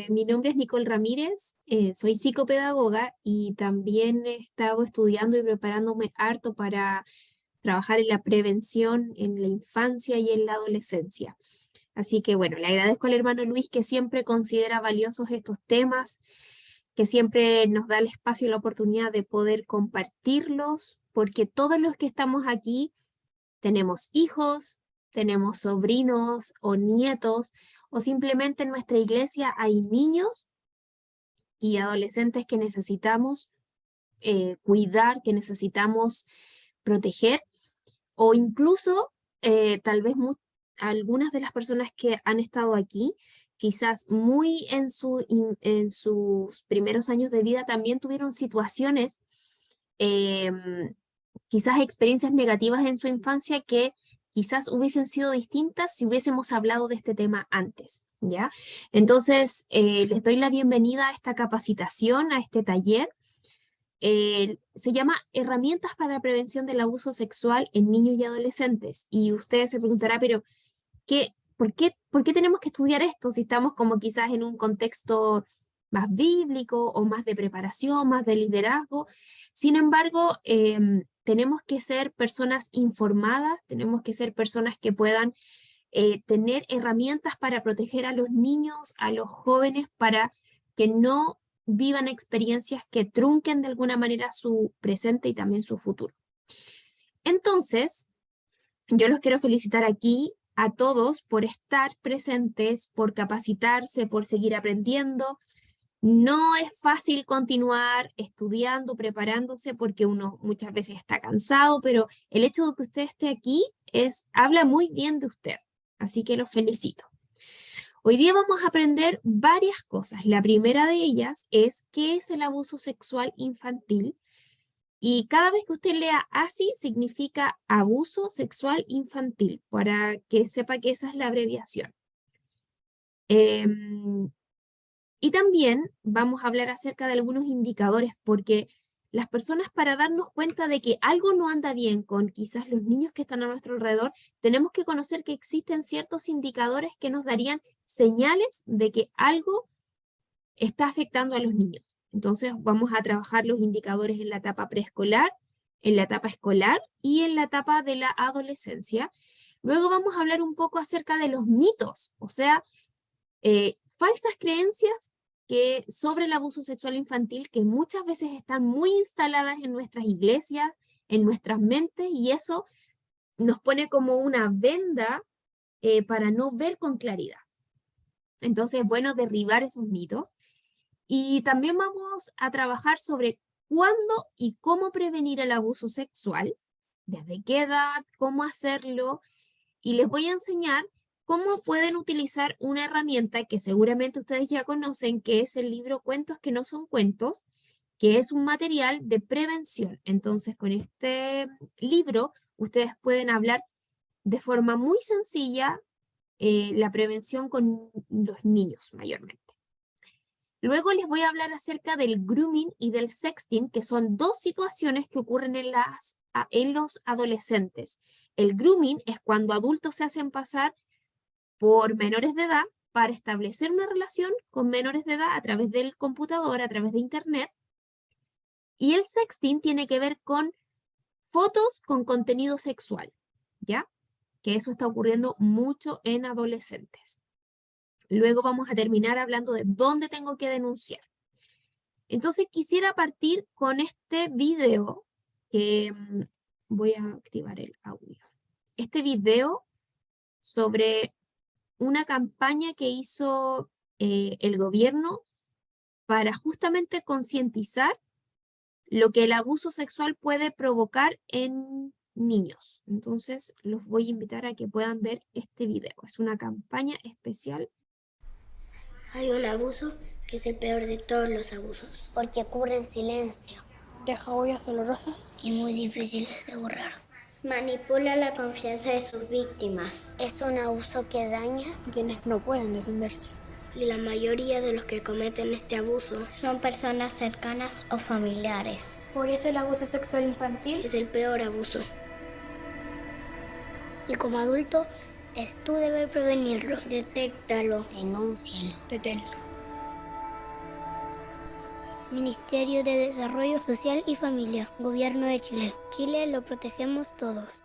Mi nombre es Nicole Ramírez, soy psicopedagoga y también he estado estudiando y preparándome harto para trabajar en la prevención en la infancia y en la adolescencia. Así que bueno, le agradezco al hermano Luis que siempre considera valiosos estos temas, que siempre nos da el espacio y la oportunidad de poder compartirlos, porque todos los que estamos aquí tenemos hijos, tenemos sobrinos o nietos, o simplemente en nuestra iglesia hay niños y adolescentes que necesitamos cuidar, que necesitamos proteger, o incluso tal vez algunas de las personas que han estado aquí, quizás muy en sus primeros años de vida también tuvieron situaciones, quizás experiencias negativas en su infancia que quizás hubiesen sido distintas si hubiésemos hablado de este tema antes, ¿ya? Entonces, les doy la bienvenida a esta capacitación, a este taller. Se llama Herramientas para la Prevención del Abuso Sexual en Niños y Adolescentes. Y ustedes se preguntarán, pero ¿por qué tenemos que estudiar esto si estamos como quizás en un contexto más bíblico o más de preparación, más de liderazgo? Sin embargo, tenemos que ser personas informadas, tenemos que ser personas que puedan tener herramientas para proteger a los niños, a los jóvenes, para que no vivan experiencias que trunquen de alguna manera su presente y también su futuro. Entonces, yo los quiero felicitar aquí a todos por estar presentes, por capacitarse, por seguir aprendiendo. No es fácil continuar estudiando, preparándose, porque uno muchas veces está cansado, pero el hecho de que usted esté aquí habla muy bien de usted. Así que los felicito. Hoy día vamos a aprender varias cosas. La primera de ellas es qué es el abuso sexual infantil. Y cada vez que usted lea así, significa abuso sexual infantil, para que sepa que esa es la abreviación. Y también vamos a hablar acerca de algunos indicadores, porque las personas, para darnos cuenta de que algo no anda bien con quizás los niños que están a nuestro alrededor, tenemos que conocer que existen ciertos indicadores que nos darían señales de que algo está afectando a los niños. Entonces vamos a trabajar los indicadores en la etapa preescolar, en la etapa escolar y en la etapa de la adolescencia. Luego vamos a hablar un poco acerca de los mitos, o sea, falsas creencias sobre el abuso sexual infantil que muchas veces están muy instaladas en nuestras iglesias, en nuestras mentes, y eso nos pone como una venda para no ver con claridad. Entonces es bueno derribar esos mitos. Y también vamos a trabajar sobre cuándo y cómo prevenir el abuso sexual, desde qué edad, cómo hacerlo, y les voy a enseñar cómo pueden utilizar una herramienta que seguramente ustedes ya conocen, que es el libro Cuentos que no son cuentos, que es un material de prevención. Entonces, con este libro, ustedes pueden hablar de forma muy sencilla la prevención con los niños mayormente. Luego les voy a hablar acerca del grooming y del sexting, que son dos situaciones que ocurren en los adolescentes. El grooming es cuando adultos se hacen pasar por menores de edad para establecer una relación con menores de edad a través del computador, a través de internet. Y el sexting tiene que ver con fotos con contenido sexual, ¿ya? Que eso está ocurriendo mucho en adolescentes. Luego vamos a terminar hablando de dónde tengo que denunciar. Entonces quisiera partir con este video que voy a activar el audio. Este video sobre una campaña que hizo el gobierno para justamente concientizar lo que el abuso sexual puede provocar en niños. Entonces los voy a invitar a que puedan ver este video. Es una campaña especial. Hay un abuso que es el peor de todos los abusos, porque ocurre en silencio. Deja huellas dolorosas y muy difíciles de borrar. Manipula la confianza de sus víctimas. Es un abuso que daña a quienes no pueden defenderse. Y la mayoría de los que cometen este abuso son personas cercanas o familiares. Por eso el abuso sexual infantil es el peor abuso. Y como adulto, es tu deber prevenirlo. Detéctalo. Denúncialo. Deténlo. Ministerio de Desarrollo Social y Familia, Gobierno de Chile. Chile lo protegemos todos.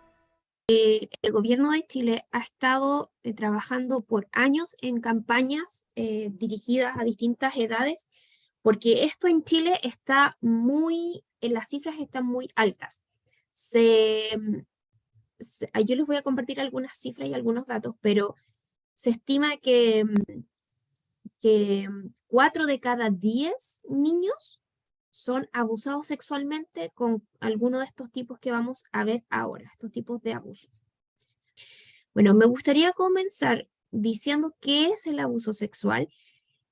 El gobierno de Chile ha estado trabajando por años en campañas dirigidas a distintas edades, porque esto en Chile está las cifras están muy altas. Yo les voy a compartir algunas cifras y algunos datos, pero se estima que 4 de cada 10 niños son abusados sexualmente con alguno de estos tipos que vamos a ver ahora, estos tipos de abuso. Bueno, me gustaría comenzar diciendo qué es el abuso sexual.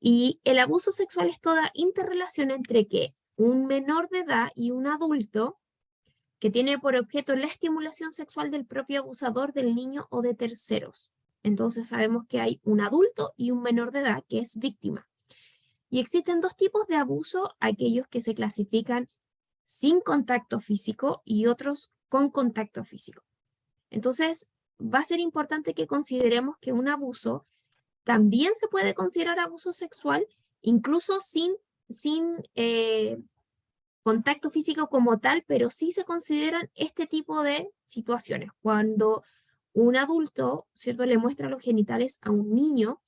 Y el abuso sexual es toda interrelación entre que un menor de edad y un adulto que tiene por objeto la estimulación sexual del propio abusador, del niño o de terceros. Entonces sabemos que hay un adulto y un menor de edad que es víctima. Y existen dos tipos de abuso, aquellos que se clasifican sin contacto físico y otros con contacto físico. Entonces va a ser importante que consideremos que un abuso también se puede considerar abuso sexual, incluso sin contacto físico como tal, pero sí se consideran este tipo de situaciones. Cuando un adulto, ¿cierto?, le muestra los genitales a un niño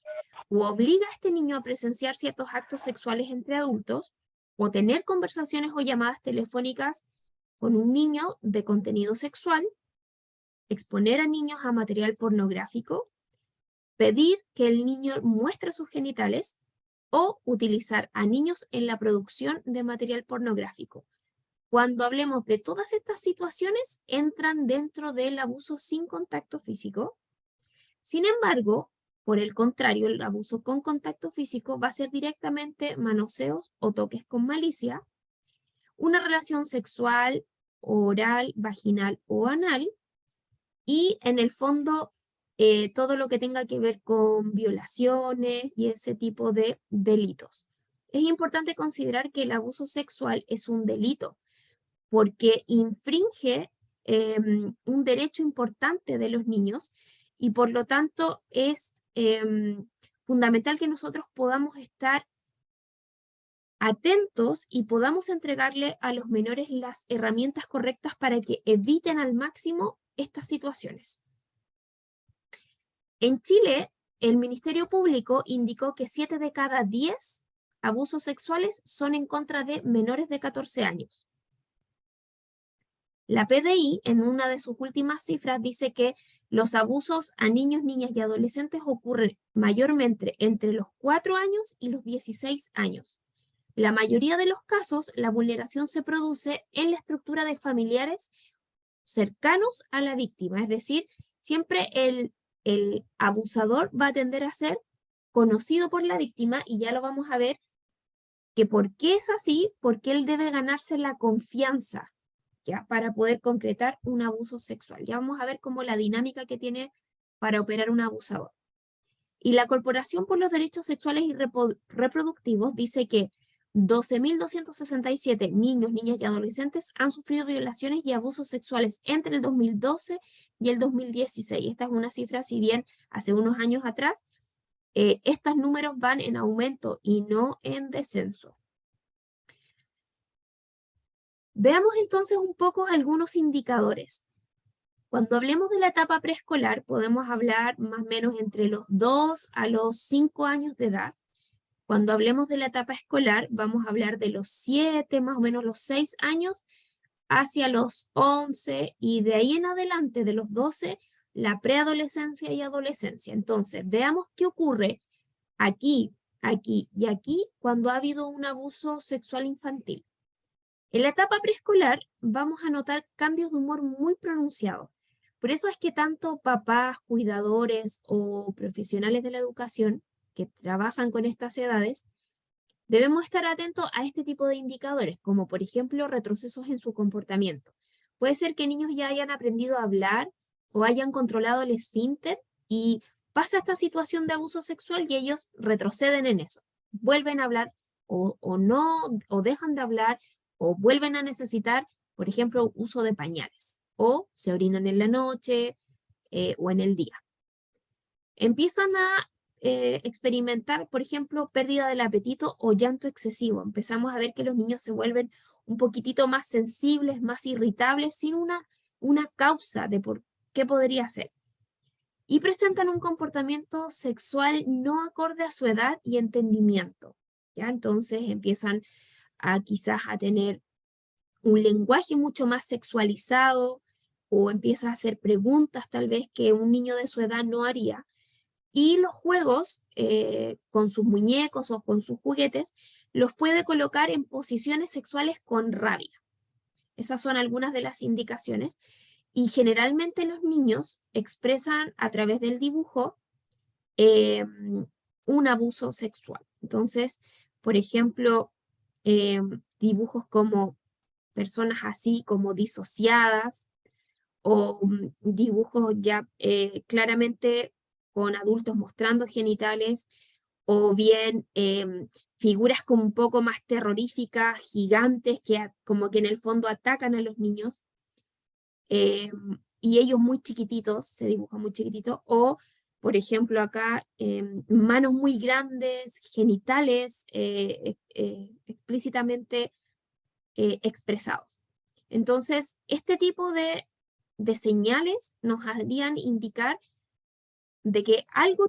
o obliga a este niño a presenciar ciertos actos sexuales entre adultos o tener conversaciones o llamadas telefónicas con un niño de contenido sexual, exponer a niños a material pornográfico, pedir que el niño muestre sus genitales o utilizar a niños en la producción de material pornográfico. Cuando hablemos de todas estas situaciones, entran dentro del abuso sin contacto físico. Sin embargo, por el contrario, el abuso con contacto físico va a ser directamente manoseos o toques con malicia, una relación sexual, oral, vaginal o anal, y en el fondo todo lo que tenga que ver con violaciones y ese tipo de delitos. Es importante considerar que el abuso sexual es un delito porque infringe un derecho importante de los niños y por lo tanto es fundamental que nosotros podamos estar atentos y podamos entregarle a los menores las herramientas correctas para que eviten al máximo estas situaciones. En Chile, el Ministerio Público indicó que 7 de cada 10 abusos sexuales son en contra de menores de 14 años. La PDI, en una de sus últimas cifras, dice que los abusos a niños, niñas y adolescentes ocurren mayormente entre los 4 años y los 16 años. La mayoría de los casos, la vulneración se produce en la estructura de familiares cercanos a la víctima, es decir, siempre el abusador va a tender a ser conocido por la víctima y ya lo vamos a ver que por qué es así, porque él debe ganarse la confianza ¿ya? Para poder concretar un abuso sexual. Ya vamos a ver cómo la dinámica que tiene para operar un abusador. Y la Corporación por los Derechos Sexuales y Reproductivos dice que 12.267 niños, niñas y adolescentes han sufrido violaciones y abusos sexuales entre el 2012 y el 2016. Esta es una cifra, si bien hace unos años atrás, estos números van en aumento y no en descenso. Veamos entonces un poco algunos indicadores. Cuando hablemos de la etapa preescolar, podemos hablar más o menos entre los 2 a los 5 años de edad. Cuando hablemos de la etapa escolar, vamos a hablar de los 7, más o menos los 6 años, hacia los 11, y de ahí en adelante, de los 12, la preadolescencia y adolescencia. Entonces, veamos qué ocurre aquí, aquí y aquí cuando ha habido un abuso sexual infantil. En la etapa preescolar vamos a notar cambios de humor muy pronunciados. Por eso es que tanto papás, cuidadores o profesionales de la educación que trabajan con estas edades, debemos estar atentos a este tipo de indicadores, como por ejemplo retrocesos en su comportamiento. Puede ser que niños ya hayan aprendido a hablar o hayan controlado el esfínter y pasa esta situación de abuso sexual y ellos retroceden en eso. Vuelven a hablar o no, o dejan de hablar, o vuelven a necesitar, por ejemplo, uso de pañales, o se orinan en la noche o en el día. Empiezan a experimentar, por ejemplo, pérdida del apetito o llanto excesivo. Empezamos a ver que los niños se vuelven un poquitito más sensibles, más irritables, sin una causa de por qué podría ser. Y presentan un comportamiento sexual no acorde a su edad y entendimiento. ¿Ya? Entonces empiezan a quizás a tener un lenguaje mucho más sexualizado o empieza a hacer preguntas tal vez que un niño de su edad no haría. Y los juegos con sus muñecos o con sus juguetes los puede colocar en posiciones sexuales con rabia. Esas son algunas de las indicaciones. Y generalmente los niños expresan a través del dibujo un abuso sexual. Entonces, por ejemplo, dibujos como personas así como disociadas o dibujos ya claramente con adultos mostrando genitales o bien figuras como un poco más terroríficas, gigantes, que como que en el fondo atacan a los niños. Y ellos muy chiquititos, se dibujan muy chiquititos, o por ejemplo acá manos muy grandes, genitales explícitamente expresados. Entonces, este tipo de señales nos harían indicar de que algo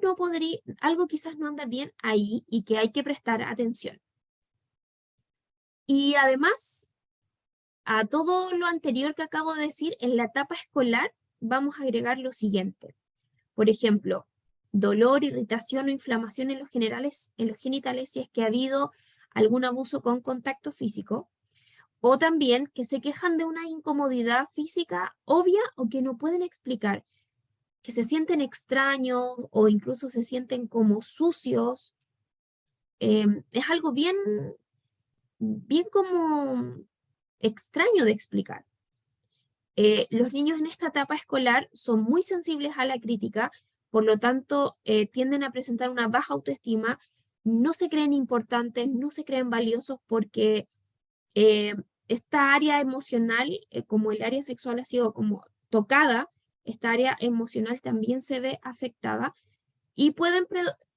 quizás no anda bien ahí y que hay que prestar atención. Y además, a todo lo anterior que acabo de decir, en la etapa escolar vamos a agregar lo siguiente. Por ejemplo, dolor, irritación o inflamación en los genitales si es que ha habido algún abuso con contacto físico, o también que se quejan de una incomodidad física obvia o que no pueden explicar, que se sienten extraños o incluso se sienten como sucios. Es algo bien como extraño de explicar. Los niños en esta etapa escolar son muy sensibles a la crítica, por lo tanto tienden a presentar una baja autoestima, no se creen importantes, no se creen valiosos porque esta área emocional, como el área sexual ha sido como tocada, esta área emocional también se ve afectada y pueden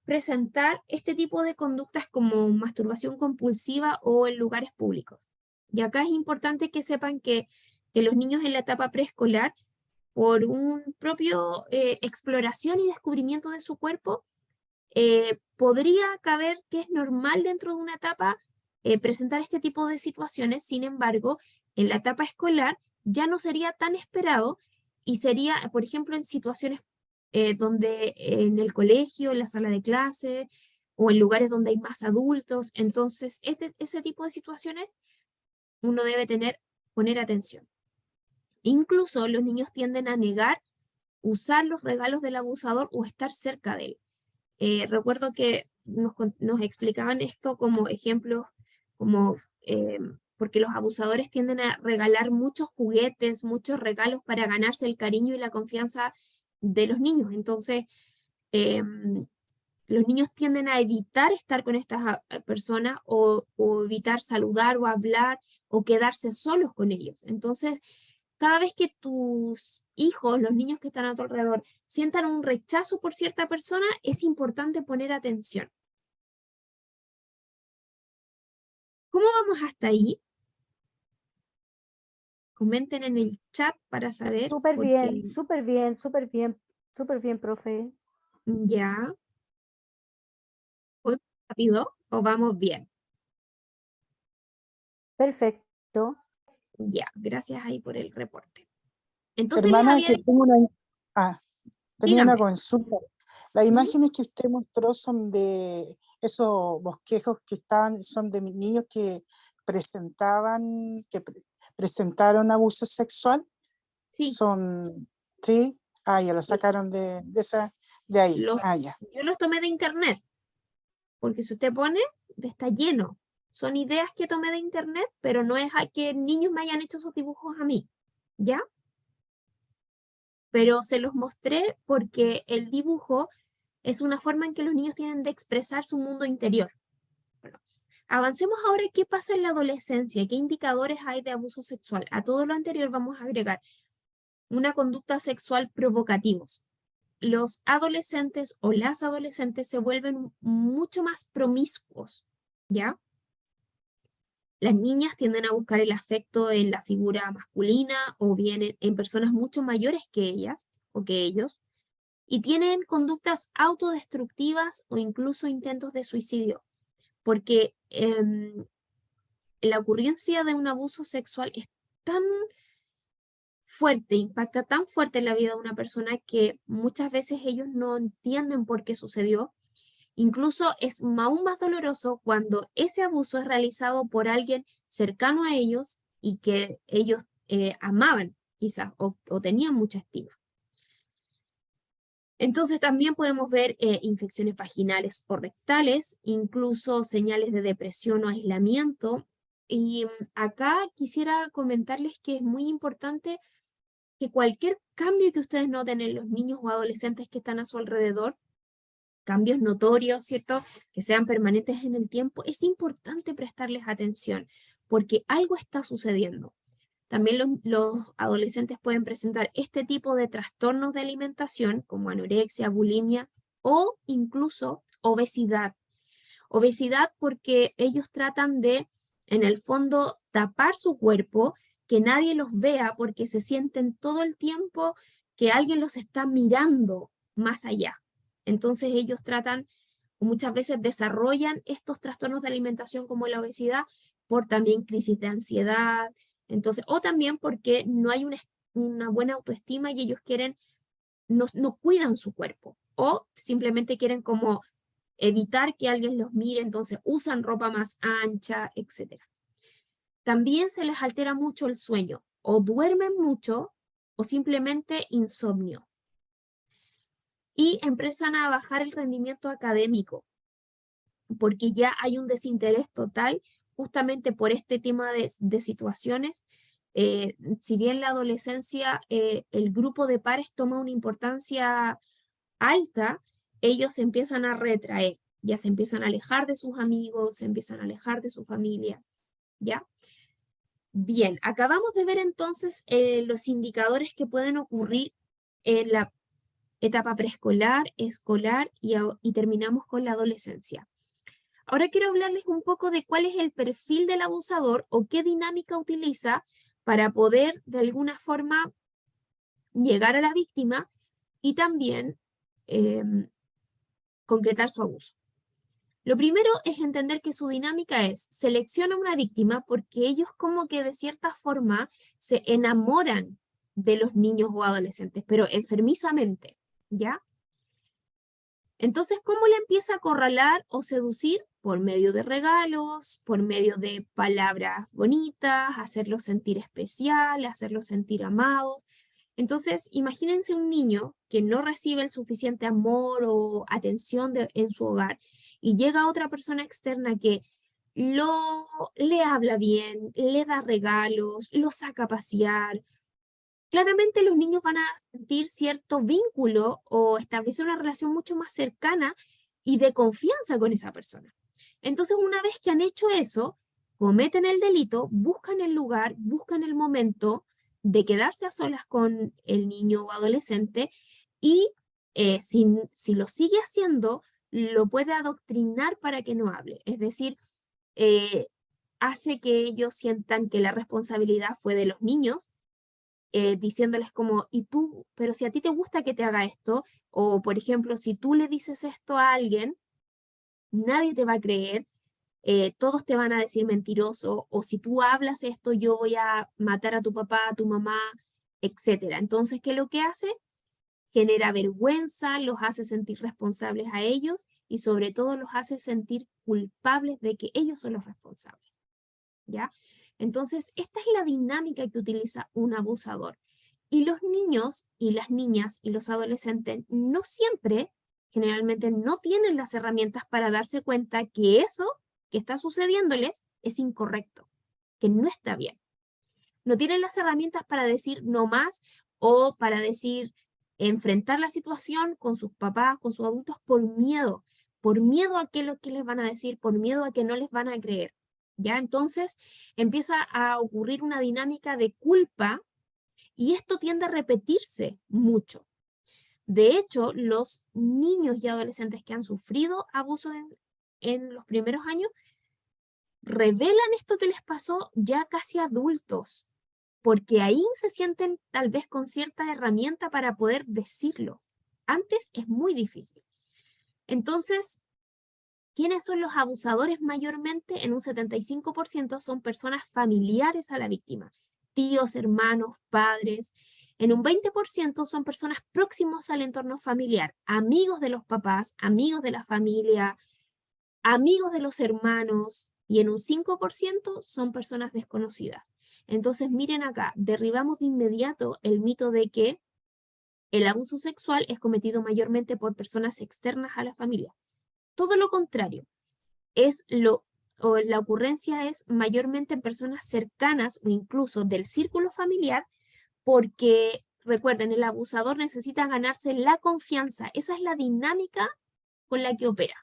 presentar este tipo de conductas como masturbación compulsiva o en lugares públicos. Y acá es importante que sepan que los niños en la etapa preescolar, por un propio exploración y descubrimiento de su cuerpo, podría caber que es normal dentro de una etapa presentar este tipo de situaciones. Sin embargo, en la etapa escolar ya no sería tan esperado y sería, por ejemplo, en situaciones donde en el colegio, en la sala de clase o en lugares donde hay más adultos. Entonces, ese tipo de situaciones uno debe poner atención. Incluso los niños tienden a negar usar los regalos del abusador o estar cerca de él. Recuerdo que nos explicaban esto como ejemplos, como porque los abusadores tienden a regalar muchos juguetes, muchos regalos para ganarse el cariño y la confianza de los niños. Entonces, los niños tienden a evitar estar con estas personas o evitar saludar o hablar o quedarse solos con ellos. Entonces, cada vez que tus hijos, los niños que están a tu alrededor, sientan un rechazo por cierta persona, es importante poner atención. ¿Cómo vamos hasta ahí? Comenten en el chat para saber. Súper bien, súper bien, súper bien, súper bien, profe. Ya. ¿Voy rápido o vamos bien? Perfecto. Ya, gracias ahí por el reporte. Entonces, Hermana, que tengo tenía una dígame. consulta. Las imágenes que usted mostró son de esos bosquejos que son de niños que presentaron abuso sexual. Sí. ¿Sí? Ya lo sacaron de ahí. Ya. Yo los tomé de internet, porque si usted pone, está lleno. Son ideas que tomé de internet, pero no es a que niños me hayan hecho esos dibujos a mí, ¿ya? Pero se los mostré porque el dibujo es una forma en que los niños tienen de expresar su mundo interior. Bueno, avancemos ahora. ¿Qué pasa en la adolescencia? ¿Qué indicadores hay de abuso sexual? A todo lo anterior vamos a agregar una conducta sexual provocativos. los adolescentes o las adolescentes se vuelven mucho más promiscuos, ¿ya? Las niñas tienden a buscar el afecto en la figura masculina o bien en personas mucho mayores que ellas o que ellos, y tienen conductas autodestructivas o incluso intentos de suicidio, porque la ocurrencia de un abuso sexual es tan fuerte, impacta tan fuerte en la vida de una persona que muchas veces ellos no entienden por qué sucedió. Incluso es aún más doloroso cuando ese abuso es realizado por alguien cercano a ellos y que ellos amaban quizás o tenían mucha estima. Entonces también podemos ver infecciones vaginales o rectales, incluso señales de depresión o aislamiento. Y acá quisiera comentarles que es muy importante que cualquier cambio que ustedes noten en los niños o adolescentes que están a su alrededor, cambios notorios, ¿cierto? Que sean permanentes en el tiempo, es importante prestarles atención porque algo está sucediendo. También los adolescentes pueden presentar este tipo de trastornos de alimentación como anorexia, bulimia o incluso obesidad. Obesidad porque ellos tratan de, en el fondo, tapar su cuerpo, que nadie los vea porque se sienten todo el tiempo que alguien los está mirando más allá. Entonces ellos tratan, muchas veces desarrollan estos trastornos de alimentación como la obesidad por también crisis de ansiedad, entonces, o también porque no hay una buena autoestima y ellos no cuidan su cuerpo, o simplemente quieren como evitar que alguien los mire, entonces usan ropa más ancha, etc. También se les altera mucho el sueño, o duermen mucho, o simplemente insomnio. Y empiezan a bajar el rendimiento académico, porque ya hay un desinterés total justamente por este tema de situaciones. Si bien la adolescencia, el grupo de pares toma una importancia alta, ellos se empiezan a retraer, ya se empiezan a alejar de sus amigos, se empiezan a alejar de su familia, ¿ya? Bien, acabamos de ver entonces los indicadores que pueden ocurrir en la etapa preescolar, escolar y terminamos con la adolescencia. Ahora quiero hablarles un poco de cuál es el perfil del abusador o qué dinámica utiliza para poder de alguna forma llegar a la víctima y también concretar su abuso. Lo primero es entender que su dinámica es, selecciona una víctima porque ellos como que de cierta forma se enamoran de los niños o adolescentes, pero enfermizamente, ¿ya? Entonces, ¿cómo le empieza a acorralar o seducir? Por medio de regalos, por medio de palabras bonitas, hacerlos sentir especial, hacerlos sentir amados. Entonces, imagínense un niño que no recibe el suficiente amor o atención en su hogar y llega otra persona externa que le habla bien, le da regalos, lo saca a pasear. Claramente los niños van a sentir cierto vínculo o establecer una relación mucho más cercana y de confianza con esa persona. Entonces, una vez que han hecho eso, cometen el delito, buscan el lugar, buscan el momento de quedarse a solas con el niño o adolescente y si lo sigue haciendo, lo puede adoctrinar para que no hable. Es decir, hace que ellos sientan que la responsabilidad fue de los niños, diciéndoles como, y tú, pero si a ti te gusta que te haga esto, o por ejemplo, si tú le dices esto a alguien, nadie te va a creer, todos te van a decir mentiroso, o si tú hablas esto, yo voy a matar a tu papá, a tu mamá, etc. Entonces, ¿qué es lo que hace? Genera vergüenza, los hace sentir responsables a ellos y sobre todo los hace sentir culpables de que ellos son los responsables, ¿ya? Entonces, esta es la dinámica que utiliza un abusador. Y los niños y las niñas y los adolescentes no siempre, generalmente no tienen las herramientas para darse cuenta que eso que está sucediéndoles es incorrecto, que no está bien. No tienen las herramientas para decir no más o para decir enfrentar la situación con sus papás, con sus adultos por miedo a qué es lo que les van a decir, por miedo a que no les van a creer. ¿Ya? Entonces empieza a ocurrir una dinámica de culpa y esto tiende a repetirse mucho. De hecho, los niños y adolescentes que han sufrido abuso en los primeros años revelan esto que les pasó ya casi adultos, porque ahí se sienten tal vez con cierta herramienta para poder decirlo. Antes es muy difícil. Entonces, ¿quiénes son los abusadores mayormente? En un 75% son personas familiares a la víctima, tíos, hermanos, padres. En un 20% son personas próximas al entorno familiar, amigos de los papás, amigos de la familia, amigos de los hermanos, y en un 5% son personas desconocidas. Entonces, miren acá, derribamos de inmediato el mito de que el abuso sexual es cometido mayormente por personas externas a la familia. Todo lo contrario, la ocurrencia es mayormente en personas cercanas o incluso del círculo familiar, porque recuerden, el abusador necesita ganarse la confianza. Esa es la dinámica con la que opera.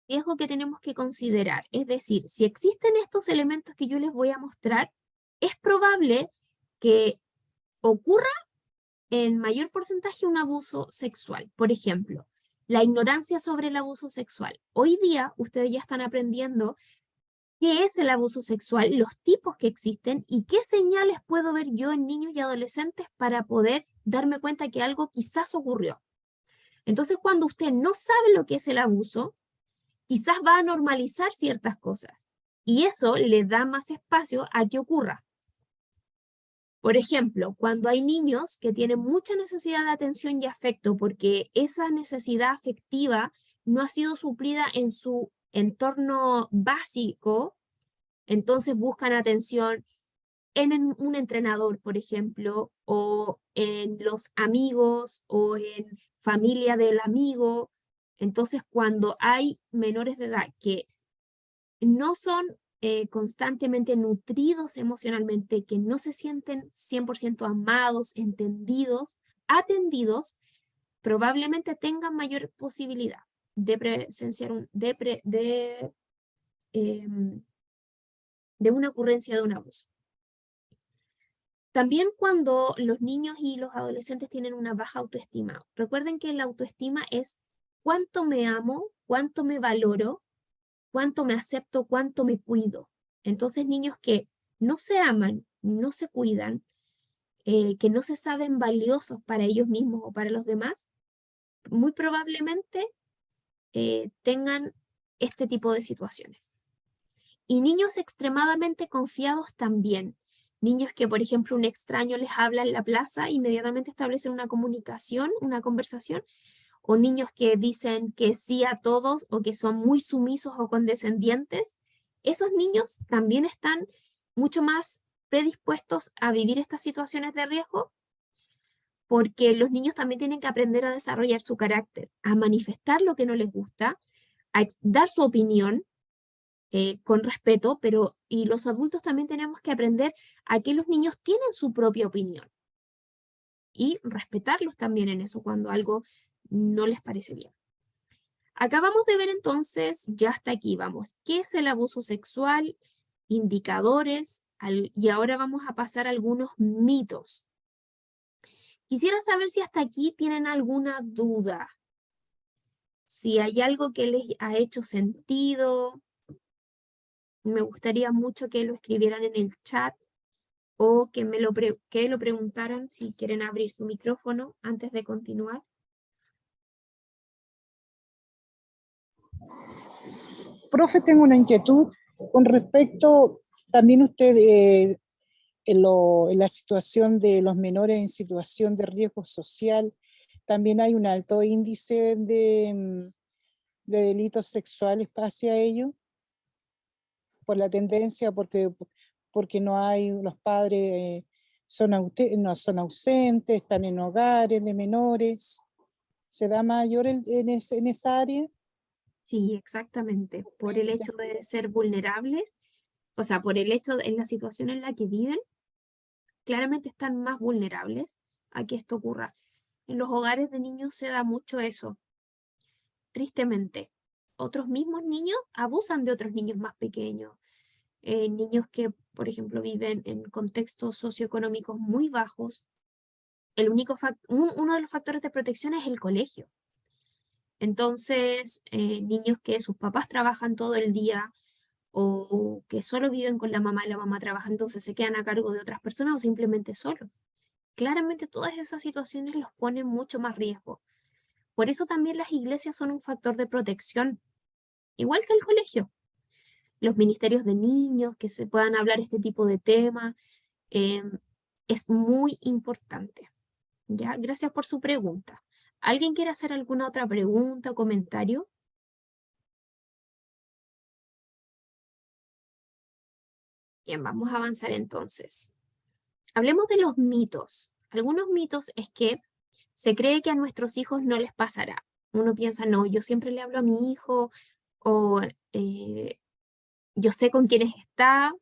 Riesgo que tenemos que considerar, es decir, si existen estos elementos que yo les voy a mostrar, es probable que ocurra en mayor porcentaje un abuso sexual. Por ejemplo, la ignorancia sobre el abuso sexual. Hoy día ustedes ya están aprendiendo qué es el abuso sexual, los tipos que existen y qué señales puedo ver yo en niños y adolescentes para poder darme cuenta que algo quizás ocurrió. Entonces, cuando usted no sabe lo que es el abuso, quizás va a normalizar ciertas cosas y eso le da más espacio a que ocurra. Por ejemplo, cuando hay niños que tienen mucha necesidad de atención y afecto porque esa necesidad afectiva no ha sido suplida en su entorno básico, entonces buscan atención en un entrenador, por ejemplo, o en los amigos o en familia del amigo. Entonces, cuando hay menores de edad que no son constantemente nutridos emocionalmente, que no se sienten 100% amados, entendidos, atendidos, probablemente tengan mayor posibilidad de presenciar de una ocurrencia de un abuso. También cuando los niños y los adolescentes tienen una baja autoestima. Recuerden que la autoestima es cuánto me amo, cuánto me valoro, cuánto me acepto, cuánto me cuido. Entonces, niños que no se aman, no se cuidan, que no se saben valiosos para ellos mismos o para los demás, muy probablemente tengan este tipo de situaciones. Y niños extremadamente confiados también. Niños que, por ejemplo, un extraño les habla en la plaza, inmediatamente establecen una comunicación, una conversación, o niños que dicen que sí a todos o que son muy sumisos o condescendientes. Esos niños también están mucho más predispuestos a vivir estas situaciones de riesgo porque los niños también tienen que aprender a desarrollar su carácter, a manifestar lo que no les gusta, a dar su opinión, con respeto, y los adultos también tenemos que aprender a que los niños tienen su propia opinión y respetarlos también en eso cuando algo no les parece bien. Acabamos de ver entonces, ya hasta aquí vamos, qué es el abuso sexual, indicadores, y ahora vamos a pasar a algunos mitos. Quisiera saber si hasta aquí tienen alguna duda, si hay algo que les ha hecho sentido. Me gustaría mucho que lo escribieran en el chat o que lo preguntaran si quieren abrir su micrófono antes de continuar. Profe, tengo una inquietud con respecto, también usted, en la situación de los menores en situación de riesgo social, también hay un alto índice de delitos sexuales hacia ellos, por la tendencia, porque no hay, los padres no son ausentes, están en hogares de menores. ¿Se da mayor en esa área? Sí, exactamente. Por el hecho de ser vulnerables, o sea, por el hecho en la situación en la que viven, claramente están más vulnerables a que esto ocurra. En los hogares de niños se da mucho eso, tristemente. Otros mismos niños abusan de otros niños más pequeños, niños que por ejemplo, viven en contextos socioeconómicos muy bajos, uno de los factores de protección es el colegio. Entonces, niños que sus papás trabajan todo el día o que solo viven con la mamá y la mamá trabaja, entonces se quedan a cargo de otras personas o simplemente solos. Claramente todas esas situaciones los ponen mucho más riesgo. Por eso también las iglesias son un factor de protección, igual que el colegio. Los ministerios de niños, que se puedan hablar este tipo de temas, es muy importante. ¿Ya? Gracias por su pregunta. ¿Alguien quiere hacer alguna otra pregunta o comentario? Bien, vamos a avanzar entonces. Hablemos de los mitos. Algunos mitos es que se cree que a nuestros hijos no les pasará. Uno piensa, no, yo siempre le hablo a mi hijo, o yo sé con quiénes está,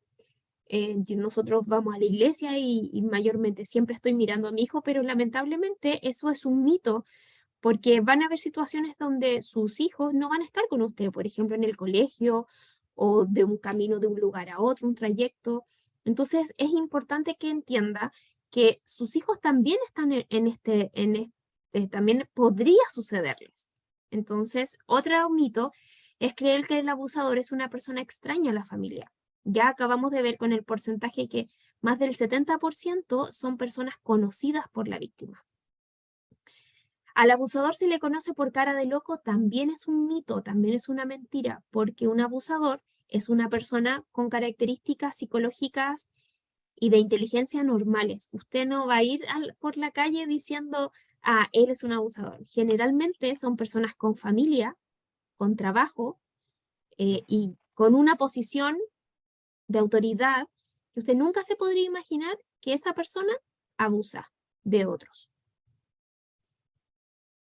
nosotros vamos a la iglesia y mayormente siempre estoy mirando a mi hijo, pero lamentablemente eso es un mito, porque van a haber situaciones donde sus hijos no van a estar con usted, por ejemplo, en el colegio o de un camino de un lugar a otro, un trayecto. Entonces es importante que entienda que sus hijos también están también podría sucederles. Entonces, otro mito es creer que el abusador es una persona extraña a la familia. Ya acabamos de ver con el porcentaje que más del 70% son personas conocidas por la víctima. Al abusador se le conoce por cara de loco, también es un mito, también es una mentira, porque un abusador es una persona con características psicológicas y de inteligencia normales. Usted no va a ir por la calle diciendo, ah, él es un abusador. Generalmente son personas con familia, con trabajo y con una posición de autoridad que usted nunca se podría imaginar que esa persona abusa de otros.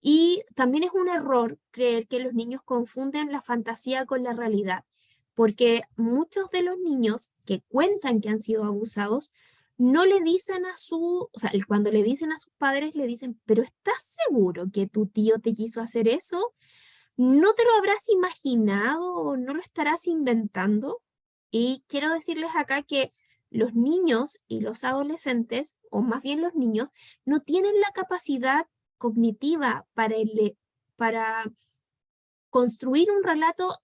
Y también es un error creer que los niños confunden la fantasía con la realidad, porque muchos de los niños que cuentan que han sido abusados no le dicen o sea, cuando le dicen a sus padres, le dicen, pero ¿estás seguro que tu tío te quiso hacer eso? ¿No te lo habrás imaginado o no lo estarás inventando? Y quiero decirles acá que los niños y los adolescentes, o más bien los niños, no tienen la capacidad cognitiva para construir un relato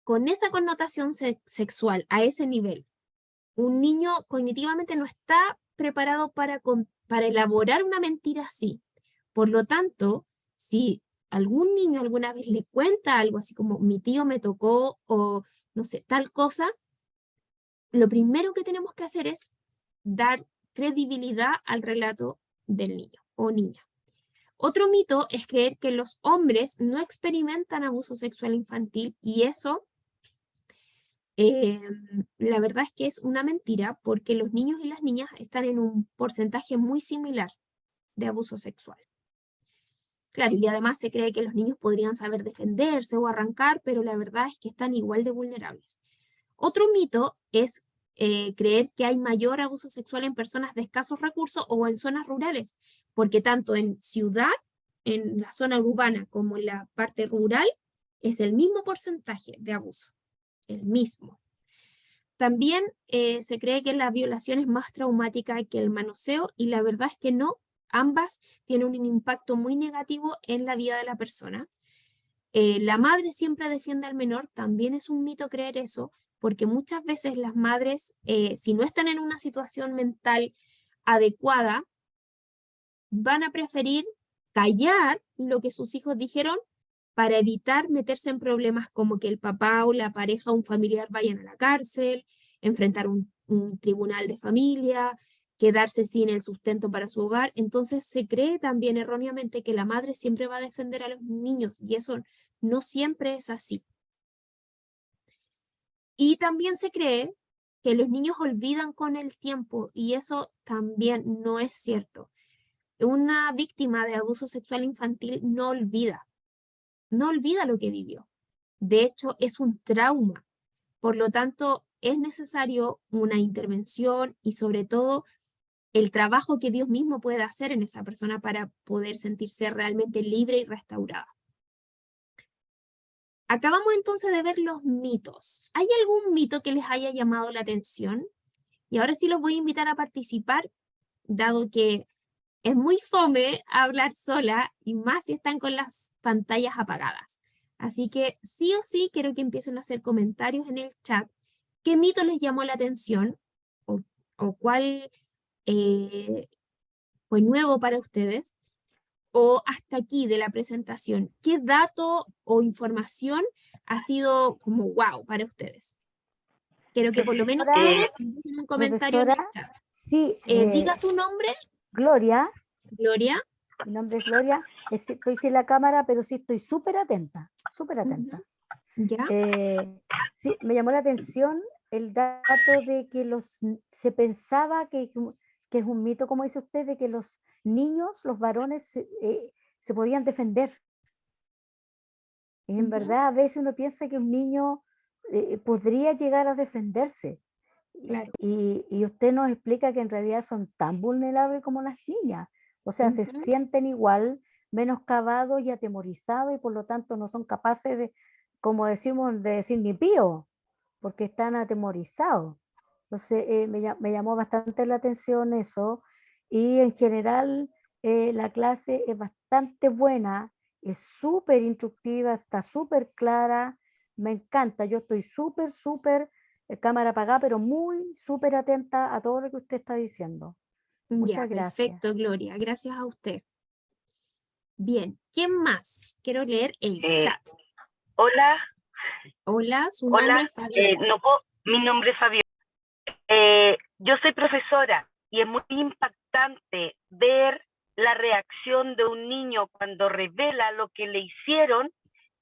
con esa connotación sexual, a ese nivel. Un niño cognitivamente no está preparado para elaborar una mentira así. Por lo tanto, si algún niño alguna vez le cuenta algo así como mi tío me tocó o no sé, tal cosa, lo primero que tenemos que hacer es dar credibilidad al relato del niño o niña. Otro mito es creer que los hombres no experimentan abuso sexual infantil y eso, la verdad es que es una mentira porque los niños y las niñas están en un porcentaje muy similar de abuso sexual. Claro, y además se cree que los niños podrían saber defenderse o arrancar, pero la verdad es que están igual de vulnerables. Otro mito es creer que hay mayor abuso sexual en personas de escasos recursos o en zonas rurales, porque tanto en ciudad, en la zona urbana, como en la parte rural, es el mismo porcentaje de abuso, el mismo. También se cree que la violación es más traumática que el manoseo y la verdad es que no, ambas tienen un impacto muy negativo en la vida de la persona. La madre siempre defiende al menor, también es un mito creer eso, porque muchas veces las madres, si no están en una situación mental adecuada, van a preferir callar lo que sus hijos dijeron para evitar meterse en problemas como que el papá o la pareja o un familiar vayan a la cárcel, enfrentar un tribunal de familia, quedarse sin el sustento para su hogar. Entonces se cree también erróneamente que la madre siempre va a defender a los niños y eso no siempre es así. Y también se cree que los niños olvidan con el tiempo y eso también no es cierto. Una víctima de abuso sexual infantil no olvida lo que vivió. De hecho, es un trauma. Por lo tanto, es necesario una intervención y sobre todo el trabajo que Dios mismo puede hacer en esa persona para poder sentirse realmente libre y restaurada. Acabamos entonces de ver los mitos. ¿Hay algún mito que les haya llamado la atención? Y ahora sí los voy a invitar a participar, dado que es muy fome hablar sola y más si están con las pantallas apagadas. Así que sí o sí quiero que empiecen a hacer comentarios en el chat. ¿Qué mito les llamó la atención? ¿O cuál fue nuevo para ustedes? O hasta aquí de la presentación, ¿qué dato o información ha sido como wow para ustedes? Quiero que por lo menos Profesora, todos dejen un comentario en profesora, el chat. sí, Diga su nombre, Gloria, Gloria. mi nombre es Gloria, estoy sin la cámara, pero sí estoy súper atenta, súper atenta. ¿Ya? Sí, me llamó la atención el dato de que se pensaba que es un mito, como dice usted, de que los niños, los varones, se podían defender. Y en verdad, a veces uno piensa que un niño podría llegar a defenderse. Claro. Y usted nos explica que en realidad son tan vulnerables como las niñas. O sea, se sienten igual, menoscabados y atemorizados, y por lo tanto no son capaces de, como decimos, de decir ni pío, porque están atemorizados. Entonces, me llamó bastante la atención eso. Y en general, la clase es bastante buena, es súper instructiva, está súper clara, me encanta. Yo estoy súper cámara apagada, pero muy súper atenta a todo lo que usted está diciendo. Ya, Muchas gracias. perfecto, Gloria. Gracias a usted. Bien, ¿quién más? Quiero leer el chat. Hola. Hola, su nombre es Fabiola. Mi nombre es Fabiola. Yo soy profesora y es muy impactante ver la reacción de un niño cuando revela lo que le hicieron,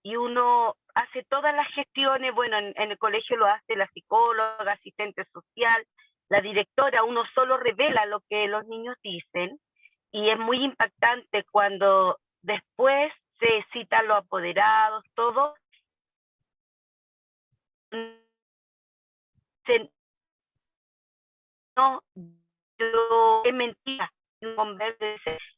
y uno hace todas las gestiones. Bueno, en el colegio lo hace la psicóloga, asistente social, la directora. Uno solo revela lo que los niños dicen, y es muy impactante cuando después se citan los apoderados, todo. No, es mentira.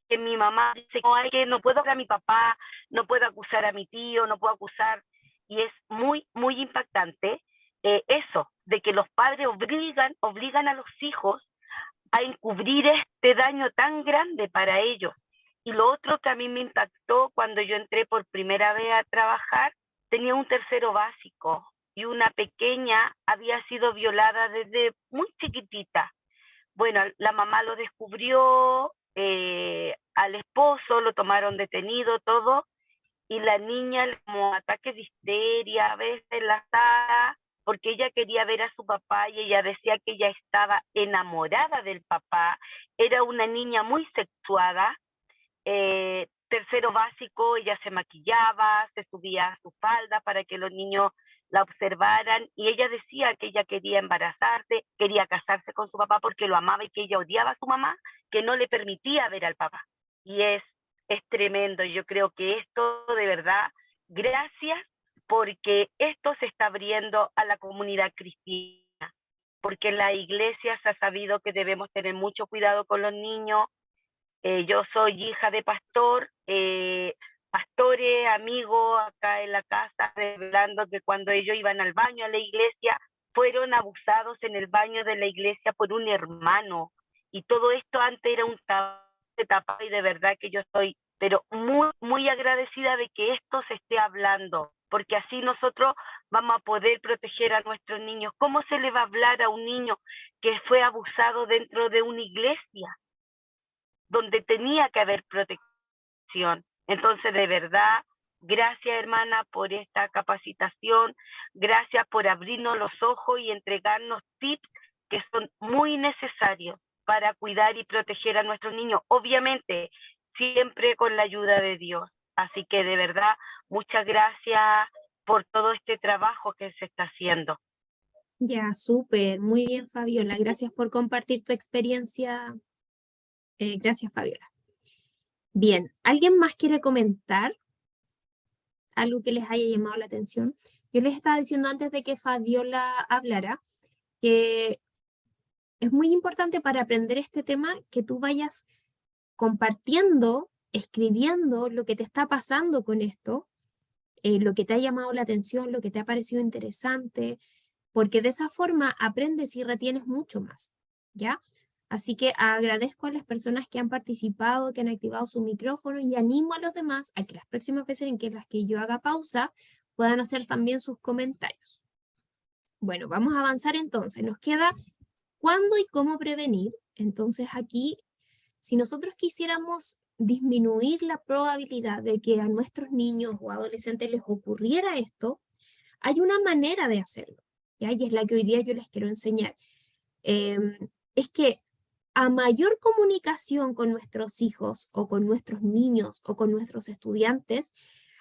Que mi mamá dice que no puedo acusar a mi papá, no puedo acusar a mi tío, no puedo acusar, y es muy impactante eso, de que los padres obligan a los hijos a encubrir este daño tan grande para ellos. Y lo otro que a mí me impactó cuando yo entré por primera vez a trabajar, tenía un tercero básico y una pequeña había sido violada desde muy chiquitita. Bueno, la mamá lo descubrió, al esposo lo tomaron detenido, todo, y la niña como ataques de histeria, a veces la sala, porque ella quería ver a su papá y ella decía que ella estaba enamorada del papá. Era una niña muy sexuada. Tercero básico, ella se maquillaba, se subía a su falda para que los niños la observaran, y ella decía que ella quería embarazarse, quería casarse con su papá porque lo amaba, y que ella odiaba a su mamá, que no le permitía ver al papá. Y es tremendo. Yo creo que esto, de verdad, gracias, porque esto se está abriendo a la comunidad cristiana, porque en la iglesia se ha sabido que debemos tener mucho cuidado con los niños. Yo soy hija de pastor, pastores, amigos acá en la casa, revelando que cuando ellos iban al baño a la iglesia, fueron abusados en el baño de la iglesia por un hermano. Y todo esto antes era un tapado, y de verdad que yo estoy, pero muy agradecida de que esto se esté hablando, porque así nosotros vamos a poder proteger a nuestros niños. ¿Cómo se le va a hablar a un niño que fue abusado dentro de una iglesia, donde tenía que haber protección? Entonces, de verdad, gracias, hermana, por esta capacitación, gracias por abrirnos los ojos y entregarnos tips que son muy necesarios para cuidar y proteger a nuestros niños, obviamente, siempre con la ayuda de Dios. Así que, de verdad, muchas gracias por todo este trabajo que se está haciendo. Ya, súper, muy bien, Fabiola. Gracias por compartir tu experiencia. Gracias, Fabiola. Bien, ¿alguien más quiere comentar algo que les haya llamado la atención? Yo les estaba diciendo antes de que Fabiola hablara que es muy importante para aprender este tema que tú vayas compartiendo, escribiendo lo que te está pasando con esto, lo que te ha llamado la atención, lo que te ha parecido interesante, porque de esa forma aprendes y retienes mucho más, ¿ya? Así que agradezco a las personas que han participado, que han activado su micrófono y animo a los demás a que las próximas veces en que las que yo haga pausa puedan hacer también sus comentarios. Bueno, vamos a avanzar entonces. Nos queda cuándo y cómo prevenir. Entonces aquí, si nosotros quisiéramos disminuir la probabilidad de que a nuestros niños o adolescentes les ocurriera esto, hay una manera de hacerlo, ¿ya? Y es la que hoy día yo les quiero enseñar. Es que a mayor comunicación con nuestros hijos o con nuestros niños o con nuestros estudiantes,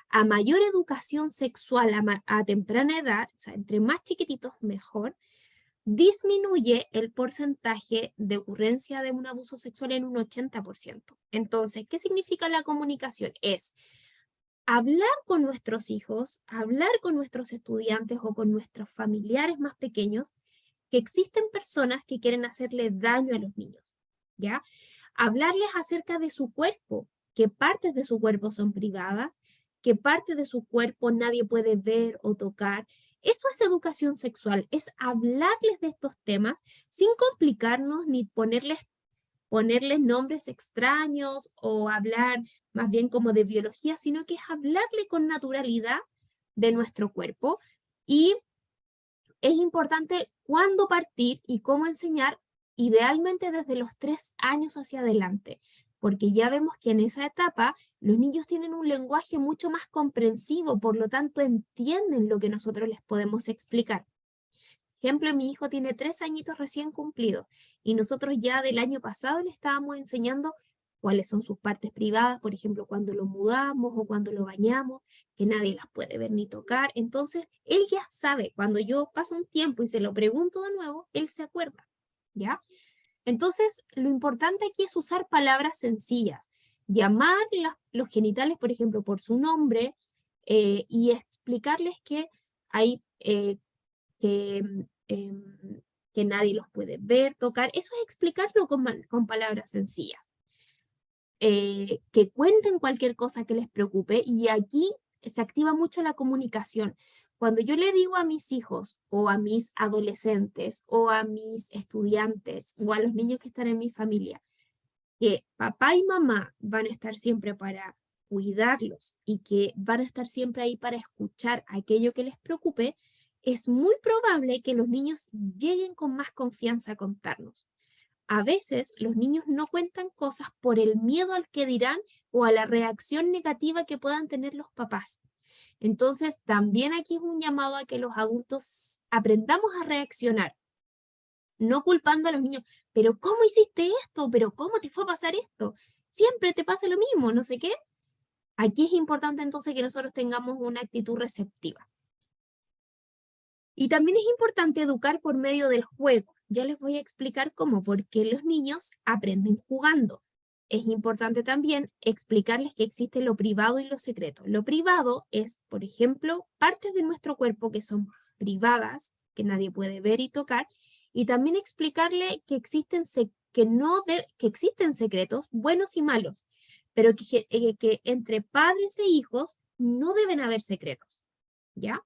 a mayor educación sexual a temprana edad, o sea, entre más chiquititos mejor, disminuye el porcentaje de ocurrencia de un abuso sexual en un 80%. Entonces, ¿qué significa la comunicación? Es hablar con nuestros hijos, hablar con nuestros estudiantes o con nuestros familiares más pequeños, que existen personas que quieren hacerle daño a los niños, ¿ya? Hablarles acerca de su cuerpo, que partes de su cuerpo son privadas, que parte de su cuerpo nadie puede ver o tocar. Eso es educación sexual, es hablarles de estos temas sin complicarnos ni ponerles nombres extraños o hablar más bien como de biología, sino que es hablarle con naturalidad de nuestro cuerpo. Y es importante cuándo partir y cómo enseñar, idealmente desde los 3 años hacia adelante, porque ya vemos que en esa etapa los niños tienen un lenguaje mucho más comprensivo, por lo tanto entienden lo que nosotros les podemos explicar. Ejemplo, mi hijo tiene 3 añitos recién cumplidos y nosotros ya del año pasado le estábamos enseñando cuáles son sus partes privadas, por ejemplo, cuando lo mudamos o cuando lo bañamos, que nadie las puede ver ni tocar. Entonces, él ya sabe, cuando yo paso un tiempo y se lo pregunto de nuevo, él se acuerda, ¿ya? Entonces, lo importante aquí es usar palabras sencillas, llamar los genitales, por ejemplo, por su nombre y explicarles que hay que nadie los puede ver, tocar. Eso es explicarlo con palabras sencillas. Que cuenten cualquier cosa que les preocupe y aquí se activa mucho la comunicación. Cuando yo le digo a mis hijos o a mis adolescentes o a mis estudiantes o a los niños que están en mi familia que papá y mamá van a estar siempre para cuidarlos y que van a estar siempre ahí para escuchar aquello que les preocupe, es muy probable que los niños lleguen con más confianza a contarnos. A veces los niños no cuentan cosas por el miedo al que dirán o a la reacción negativa que puedan tener los papás. Entonces, también aquí es un llamado a que los adultos aprendamos a reaccionar, no culpando a los niños, pero ¿cómo hiciste esto? ¿Pero cómo te fue a pasar esto? Siempre te pasa lo mismo, no sé qué. Aquí es importante entonces que nosotros tengamos una actitud receptiva. Y también es importante educar por medio del juego. Ya les voy a explicar cómo, porque los niños aprenden jugando. Es importante también explicarles que existe lo privado y lo secreto. Lo privado es, por ejemplo, partes de nuestro cuerpo que son privadas, que nadie puede ver y tocar, y también explicarle que existen, que existen secretos buenos y malos, pero que entre padres e hijos no deben haber secretos, ¿ya?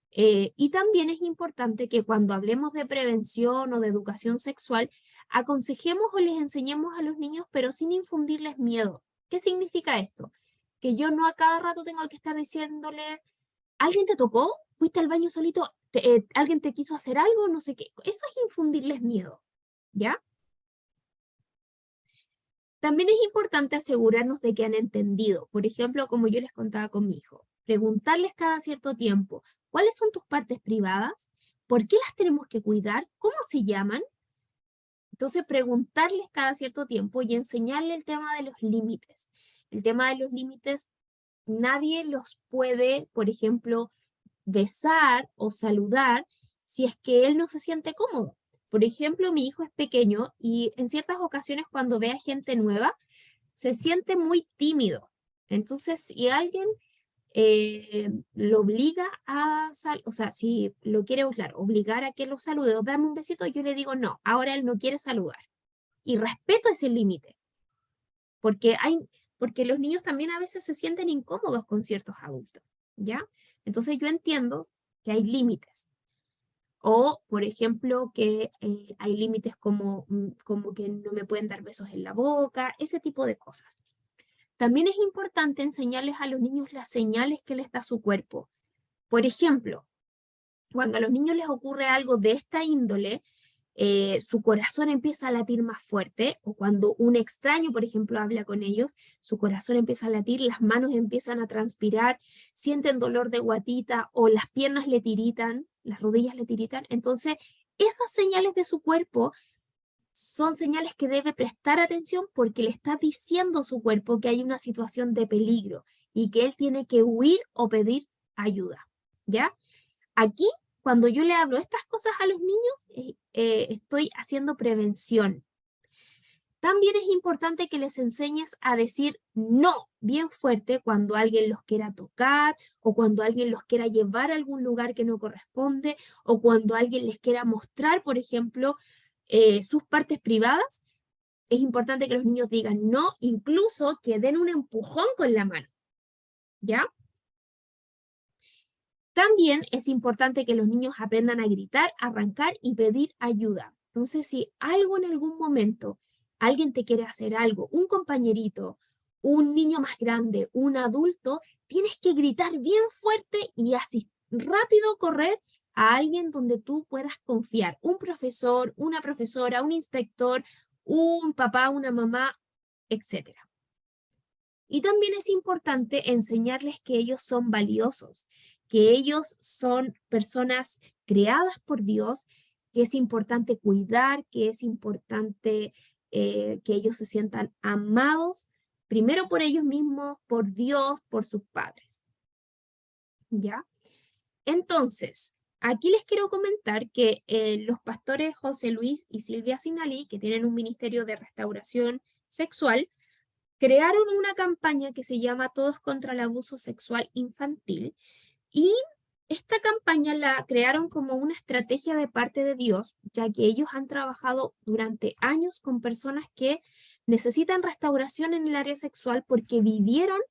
Y también es importante que cuando hablemos de prevención o de educación sexual, aconsejemos o les enseñemos a los niños, pero sin infundirles miedo. ¿Qué significa esto? Que yo no a cada rato tengo que estar diciéndole, ¿alguien te tocó? ¿Fuiste al baño solito? ¿Alguien te quiso hacer algo? No sé qué. Eso es infundirles miedo, ¿ya? También es importante asegurarnos de que han entendido. Por ejemplo, como yo les contaba con mi hijo, preguntarles cada cierto tiempo, ¿cuáles son tus partes privadas? ¿Por qué las tenemos que cuidar? ¿Cómo se llaman? Entonces, preguntarles cada cierto tiempo y enseñarle el tema de los límites. El tema de los límites, nadie los puede, por ejemplo, besar o saludar si es que él no se siente cómodo. Por ejemplo, mi hijo es pequeño y en ciertas ocasiones cuando ve a gente nueva, se siente muy tímido. Entonces, si alguien lo obliga a, o sea, si lo quiere obligar a que lo salude o dame un besito, yo le digo no, ahora él no quiere saludar. Y respeto ese límite, porque los niños también a veces se sienten incómodos con ciertos adultos, ¿ya? Entonces yo entiendo que hay límites. O, por ejemplo, que hay límites como que no me pueden dar besos en la boca, ese tipo de cosas. También es importante enseñarles a los niños las señales que les da su cuerpo. Por ejemplo, cuando a los niños les ocurre algo de esta índole, su corazón empieza a latir más fuerte, o cuando un extraño, por ejemplo, habla con ellos, su corazón empieza a latir, las manos empiezan a transpirar, sienten dolor de guatita, o las piernas le tiritan, las rodillas le tiritan. Entonces, esas señales de su cuerpo son señales que debe prestar atención porque le está diciendo su cuerpo que hay una situación de peligro y que él tiene que huir o pedir ayuda, ¿ya? Aquí, cuando yo le hablo estas cosas a los niños, estoy haciendo prevención. También es importante que les enseñes a decir no bien fuerte cuando alguien los quiera tocar, o cuando alguien los quiera llevar a algún lugar que no corresponde, o cuando alguien les quiera mostrar, por ejemplo, sus partes privadas. Es importante que los niños digan no, incluso que den un empujón con la mano, ¿ya? También es importante que los niños aprendan a gritar, arrancar y pedir ayuda. Entonces, si algo en algún momento alguien te quiere hacer algo, un compañerito, un niño más grande, un adulto, tienes que gritar bien fuerte y así rápido correr a alguien donde tú puedas confiar. Un profesor, una profesora, un inspector, un papá, una mamá, etc. Y también es importante enseñarles que ellos son valiosos, que ellos son personas creadas por Dios, que es importante cuidar, que es importante que ellos se sientan amados, primero por ellos mismos, por Dios, por sus padres. ¿Ya? Entonces, aquí les quiero comentar que los pastores José Luis y Silvia Sinalí, que tienen un ministerio de restauración sexual, crearon una campaña que se llama Todos contra el Abuso Sexual Infantil, y esta campaña la crearon como una estrategia de parte de Dios, ya que ellos han trabajado durante años con personas que necesitan restauración en el área sexual porque vivieron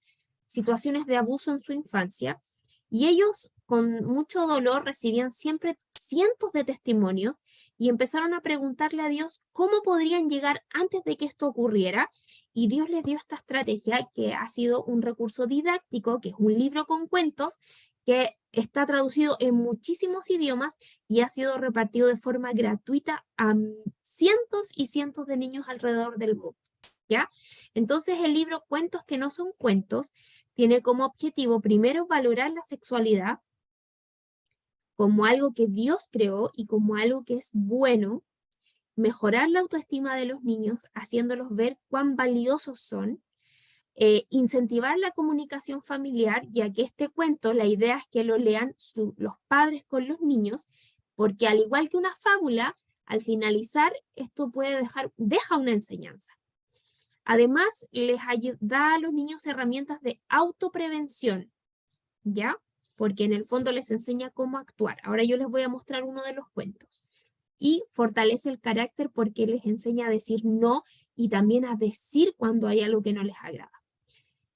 situaciones de abuso en su infancia, y ellos con mucho dolor recibían siempre cientos de testimonios y empezaron a preguntarle a Dios cómo podrían llegar antes de que esto ocurriera, y Dios les dio esta estrategia que ha sido un recurso didáctico, que es un libro con cuentos, que está traducido en muchísimos idiomas y ha sido repartido de forma gratuita a cientos y cientos de niños alrededor del mundo, ¿ya? Entonces el libro Cuentos que no son cuentos tiene como objetivo primero valorar la sexualidad como algo que Dios creó y como algo que es bueno, mejorar la autoestima de los niños haciéndolos ver cuán valiosos son, incentivar la comunicación familiar, ya que este cuento, la idea es que lo lean los padres con los niños, porque al igual que una fábula, al finalizar, esto deja una enseñanza. Además, da a los niños herramientas de autoprevención, ¿ya? Porque en el fondo les enseña cómo actuar. Ahora yo les voy a mostrar uno de los cuentos. Y fortalece el carácter porque les enseña a decir no y también a decir cuando hay algo que no les agrada.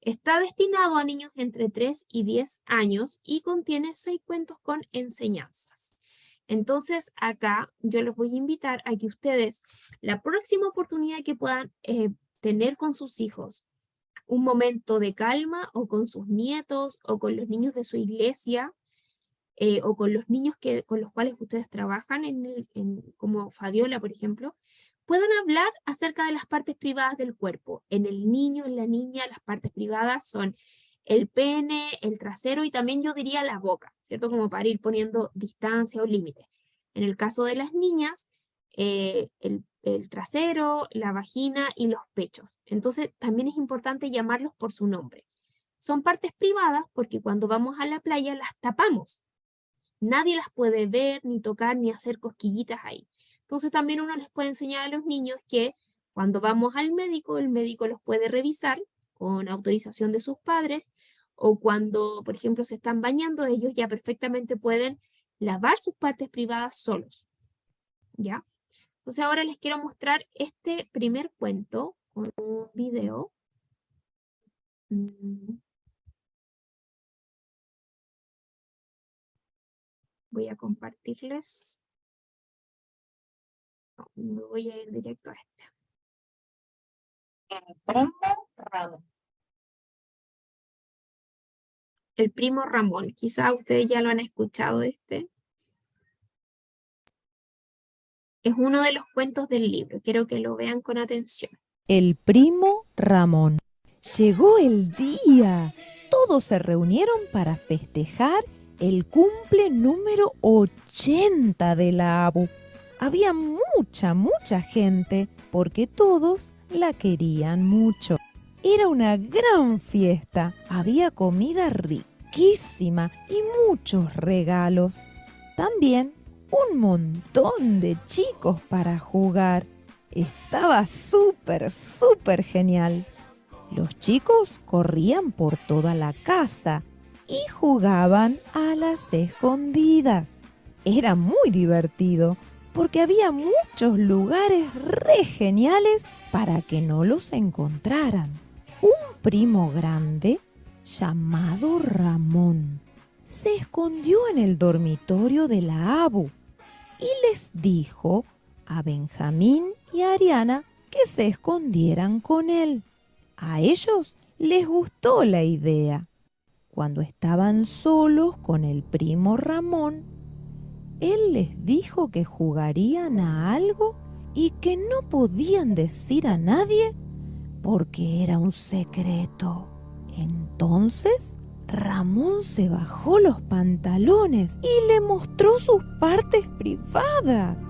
Está destinado a niños entre 3 y 10 años y contiene 6 cuentos con enseñanzas. Entonces acá yo los voy a invitar a que ustedes, la próxima oportunidad que puedan tener con sus hijos, un momento de calma o con sus nietos o con los niños de su iglesia, o con los niños con los cuales ustedes trabajan, como Fabiola, por ejemplo, puedan hablar acerca de las partes privadas del cuerpo. En el niño, en la niña, las partes privadas son el pene, el trasero y también yo diría la boca, ¿cierto? Como para ir poniendo distancia o límite. En el caso de las niñas, el trasero, la vagina y los pechos. Entonces también es importante llamarlos por su nombre. Son partes privadas porque cuando vamos a la playa las tapamos. Nadie las puede ver, ni tocar, ni hacer cosquillitas ahí. Entonces también uno les puede enseñar a los niños que cuando vamos al médico, el médico los puede revisar con autorización de sus padres, o cuando, por ejemplo, se están bañando, ellos ya perfectamente pueden lavar sus partes privadas solos, ¿ya? Entonces ahora les quiero mostrar este primer cuento con un video. Voy a compartirles. No, me voy a ir directo a este. El primo Ramón. Quizá ustedes ya lo han escuchado este. Es uno de los cuentos del libro. Quiero que lo vean con atención. El primo Ramón. Llegó el día. Todos se reunieron para festejar el cumple número 80 de la Abu. Había mucha gente porque todos la querían mucho. Era una gran fiesta. Había comida riquísima y muchos regalos. También un montón de chicos para jugar. Estaba súper genial. Los chicos corrían por toda la casa y jugaban a las escondidas. Era muy divertido porque había muchos lugares re geniales para que no los encontraran. Un primo grande llamado Ramón se escondió en el dormitorio de la Abu y les dijo a Benjamín y a Ariana que se escondieran con él. A ellos les gustó la idea. Cuando estaban solos con el primo Ramón, él les dijo que jugarían a algo y que no podían decir a nadie porque era un secreto. Entonces Ramón se bajó los pantalones y le mostró sus partes privadas.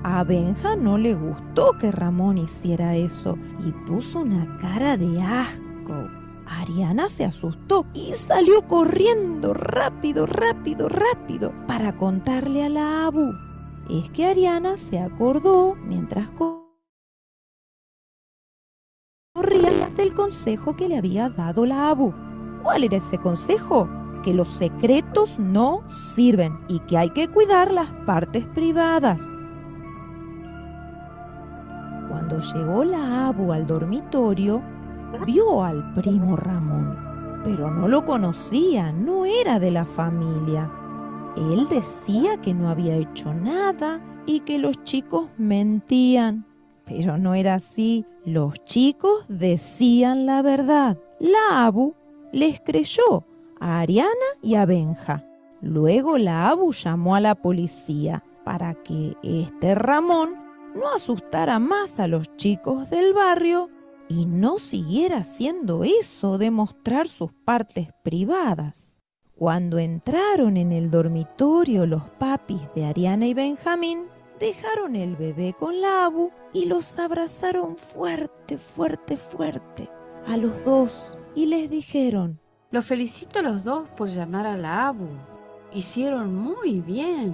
A Benja no le gustó que Ramón hiciera eso y puso una cara de asco. Ariana se asustó y salió corriendo rápido para contarle a la Abu. Es que Ariana se acordó mientras corría del consejo que le había dado la Abu. ¿Cuál era ese consejo? Que los secretos no sirven y que hay que cuidar las partes privadas. Cuando llegó la Abu al dormitorio, vio al primo Ramón, pero no lo conocía, no era de la familia. Él decía que no había hecho nada y que los chicos mentían, pero no era así. Los chicos decían la verdad. La Abu les creyó a Ariana y a Benja. Luego la Abu llamó a la policía para que Ramón no asustara más a los chicos del barrio y no siguiera haciendo eso de mostrar sus partes privadas. Cuando entraron en el dormitorio los papis de Ariana y Benjamín, dejaron el bebé con la Abu y los abrazaron fuerte a los dos y les dijeron: Los felicito a los dos por llamar a la Abu. Hicieron muy bien.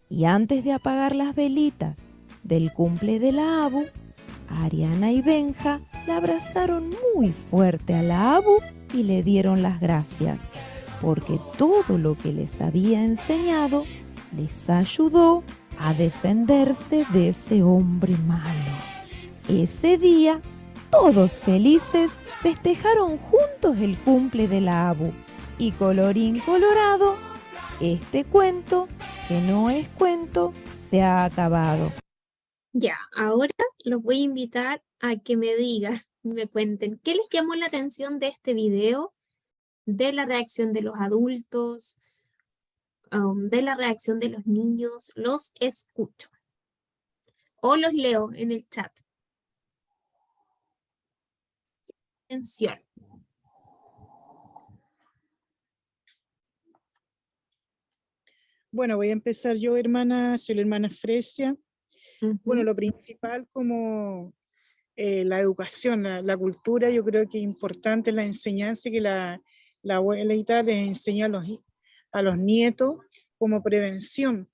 Y antes de apagar las velitas del cumple de la Abu, Ariana y Benja la abrazaron muy fuerte a la Abu y le dieron las gracias, porque todo lo que les había enseñado les ayudó a defenderse de ese hombre malo. Ese día, todos felices, festejaron juntos el cumple de la Abu. Y colorín colorado, este cuento, que no es cuento, se ha acabado. Ya, ahora los voy a invitar a que me digan, me cuenten, ¿qué les llamó la atención de este video? De la reacción de los adultos, de la reacción de los niños. Los escucho o los leo en el chat. Atención. Bueno, voy a empezar yo, hermana, soy la hermana Fresia. Bueno, lo principal como la educación, la cultura, yo creo que es importante la enseñanza que la abuelita les enseña a los nietos como prevención.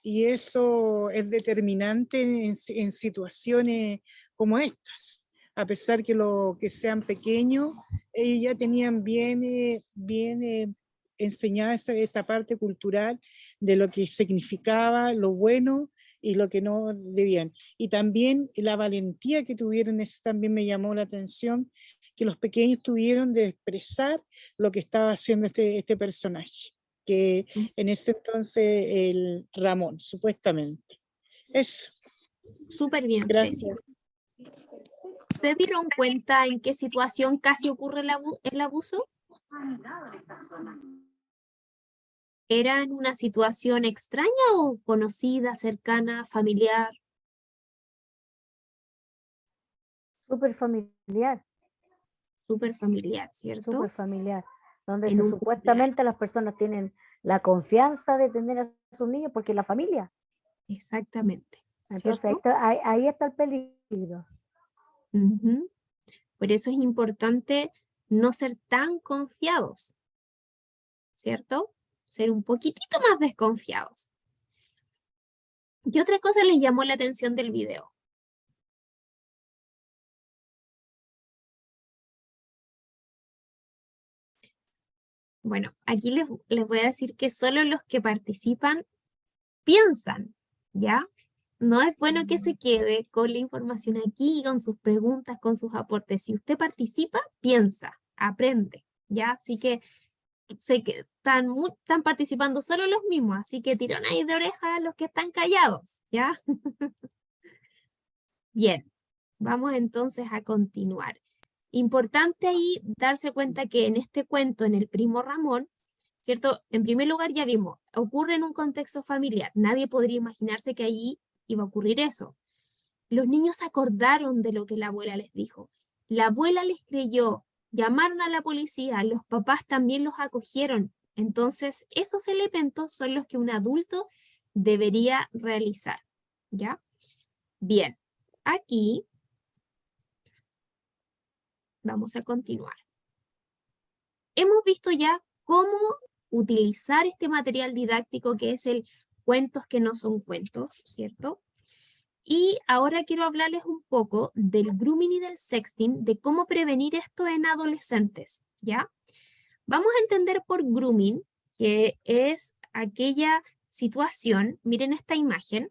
Y eso es determinante en situaciones como estas. A pesar que sean pequeños, ellos ya tenían bien enseñada esa parte cultural de lo que significaba, lo bueno y lo que no debían. Y también la valentía que tuvieron, eso también me llamó la atención, que los pequeños tuvieron de expresar lo que estaba haciendo este personaje. que en ese entonces el Ramón, supuestamente. Eso. Súper bien, Gracias. Fresia. ¿Se dieron cuenta en qué situación casi ocurre el abuso? ¿Era en una situación extraña o conocida, cercana, familiar? Súper familiar, Súper familiar, ¿cierto? súper familiar, donde En un supuestamente las personas tienen la confianza de tener a sus niños porque es la familia. Exactamente. Entonces ¿cierto? ahí está el peligro. Ujú. Por eso es importante no ser tan confiados, ¿cierto? Ser un poquitito más desconfiados. ¿Qué otra cosa les llamó la atención del video? Bueno, aquí les voy a decir que solo los que participan piensan, ¿ya? No es bueno que se quede con la información aquí, con sus preguntas, con sus aportes. Si usted participa, piensa, aprende, ¿ya? Así que sé que están participando solo los mismos, así que tirón ahí de oreja a los que están callados, ¿ya? Bien, vamos entonces a continuar. Importante ahí darse cuenta que en este cuento, en el primo Ramón, ¿cierto? En primer lugar ya vimos, ocurre en un contexto familiar. Nadie podría imaginarse que allí iba a ocurrir eso. Los niños se acordaron de lo que la abuela les dijo. La abuela les creyó, llamaron a la policía, los papás también los acogieron. Entonces, esos elementos son los que un adulto debería realizar, ¿ya? Bien, aquí vamos a continuar. Hemos visto ya cómo utilizar este material didáctico que es el cuentos que no son cuentos, ¿cierto? Y ahora quiero hablarles un poco del grooming y del sexting, de cómo prevenir esto en adolescentes, ¿ya? Vamos a entender por grooming, que es aquella situación, miren esta imagen,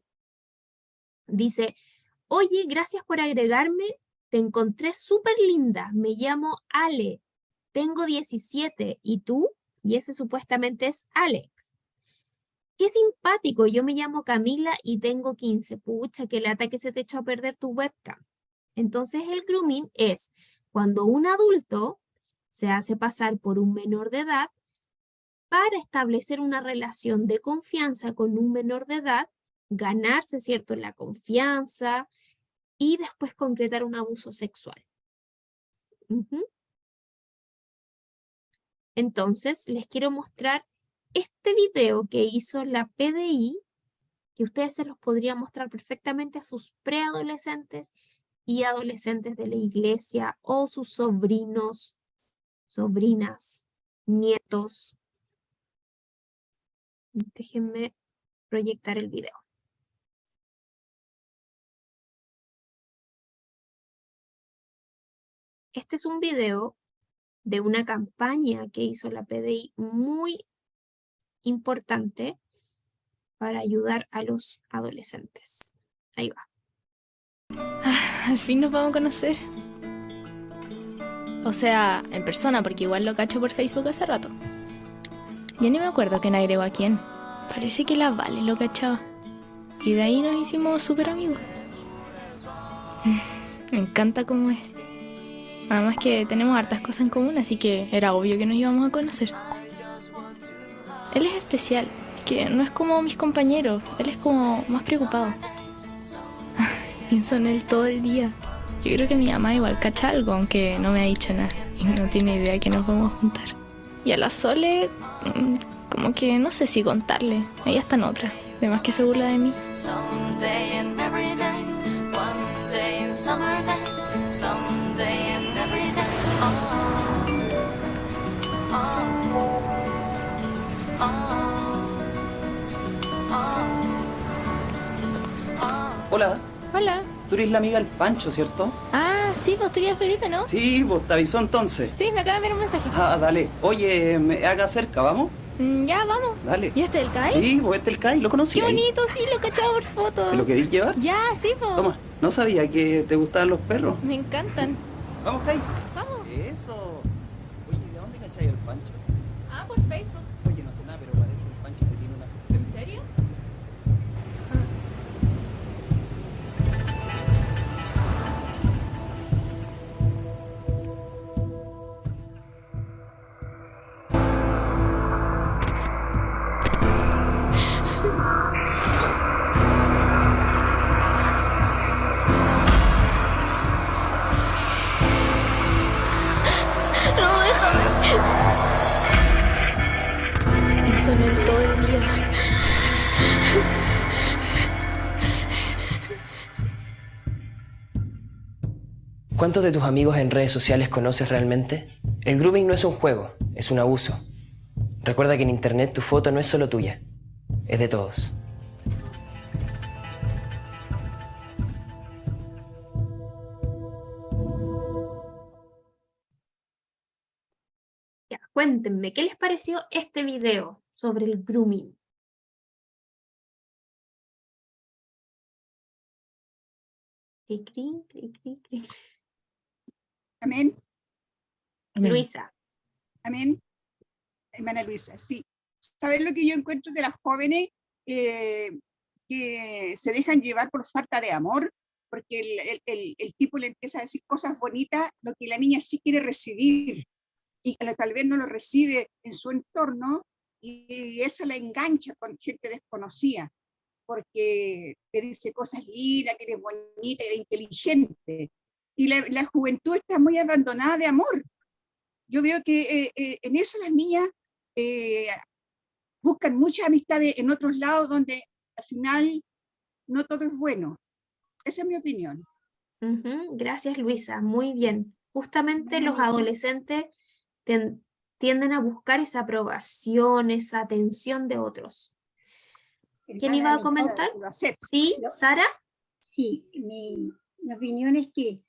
dice, oye, gracias por agregarme, te encontré súper linda, me llamo Ale, tengo 17, ¿y tú? Y ese supuestamente es Alex. Qué simpático, yo me llamo Camila y tengo 15. Pucha, qué lata que se te echó a perder tu webcam. Entonces el grooming es cuando un adulto se hace pasar por un menor de edad para establecer una relación de confianza con un menor de edad, ganarse, ¿cierto?, la confianza y después concretar un abuso sexual. Entonces, les quiero mostrar este video que hizo la PDI, que ustedes se los podrían mostrar perfectamente a sus preadolescentes y adolescentes de la iglesia o sus sobrinos, sobrinas, nietos. Déjenme proyectar el video. Este es un video de una campaña que hizo la PDI muy importante para ayudar a los adolescentes. Ahí va. Al fin nos vamos a conocer. O sea, en persona, porque igual lo cacho por Facebook hace rato. Ya ni me acuerdo quién agregó a quién. Parece que la Vale lo cachaba. Y de ahí nos hicimos súper amigos. Me encanta cómo es. Además que tenemos hartas cosas en común, así que era obvio que nos íbamos a conocer. Él es especial, que no es como mis compañeros, él es como más preocupado. Pienso en él todo el día. Yo creo que mi mamá igual cacha algo, aunque no me ha dicho nada y no tiene idea que nos vamos a juntar. Y a la Sole, como que no sé si contarle, ella está en otra, además que se burla de mí. Hola, Hola. tú eres la amiga del Pancho, ¿cierto? Ah, sí, vos tenías Felipe, ¿no? Sí, vos te avisó entonces. Sí, me acaba de enviar un mensaje. Ah, dale. Oye, acá cerca, ¿vamos? Ya, vamos. Dale. ¿Y este del Kai? Sí, vos este el Kai, ¿lo conocí? Qué bonito, sí, lo cachaba por foto. ¿Te lo queréis llevar? Ya, sí, po. Toma, no sabía que te gustaban los perros. Me encantan. Vamos, Kai. Vamos. Eso. Oye, ¿de dónde cacháis el Pancho? Ah, por Facebook. Oye, no sé nada, pero parece ¿Cuántos de tus amigos en redes sociales conoces realmente? El grooming no es un juego, es un abuso. Recuerda que en internet tu foto no es solo tuya, es de todos. Ya, cuéntenme, ¿qué les pareció este video sobre el grooming? Cri, cri, cri, cri, cri. Amén. Luisa. Amén. Hermana Luisa, sí. ¿Sabes lo que yo encuentro de las jóvenes que se dejan llevar por falta de amor? Porque el tipo le empieza a decir cosas bonitas, lo que la niña sí quiere recibir, y que tal vez no lo recibe en su entorno, y eso la engancha con gente desconocida, porque le dice cosas lindas, que eres bonita, que eres inteligente. Y la juventud está muy abandonada de amor. Yo veo que en eso las niñas buscan muchas amistades en otros lados donde al final no todo es bueno. Esa es mi opinión. Gracias, Luisa. Muy bien. Justamente los adolescentes tienden a buscar esa aprobación, esa atención de otros. ¿Quién iba a comentar? ¿Sí, Sara? Sí, mi opinión es que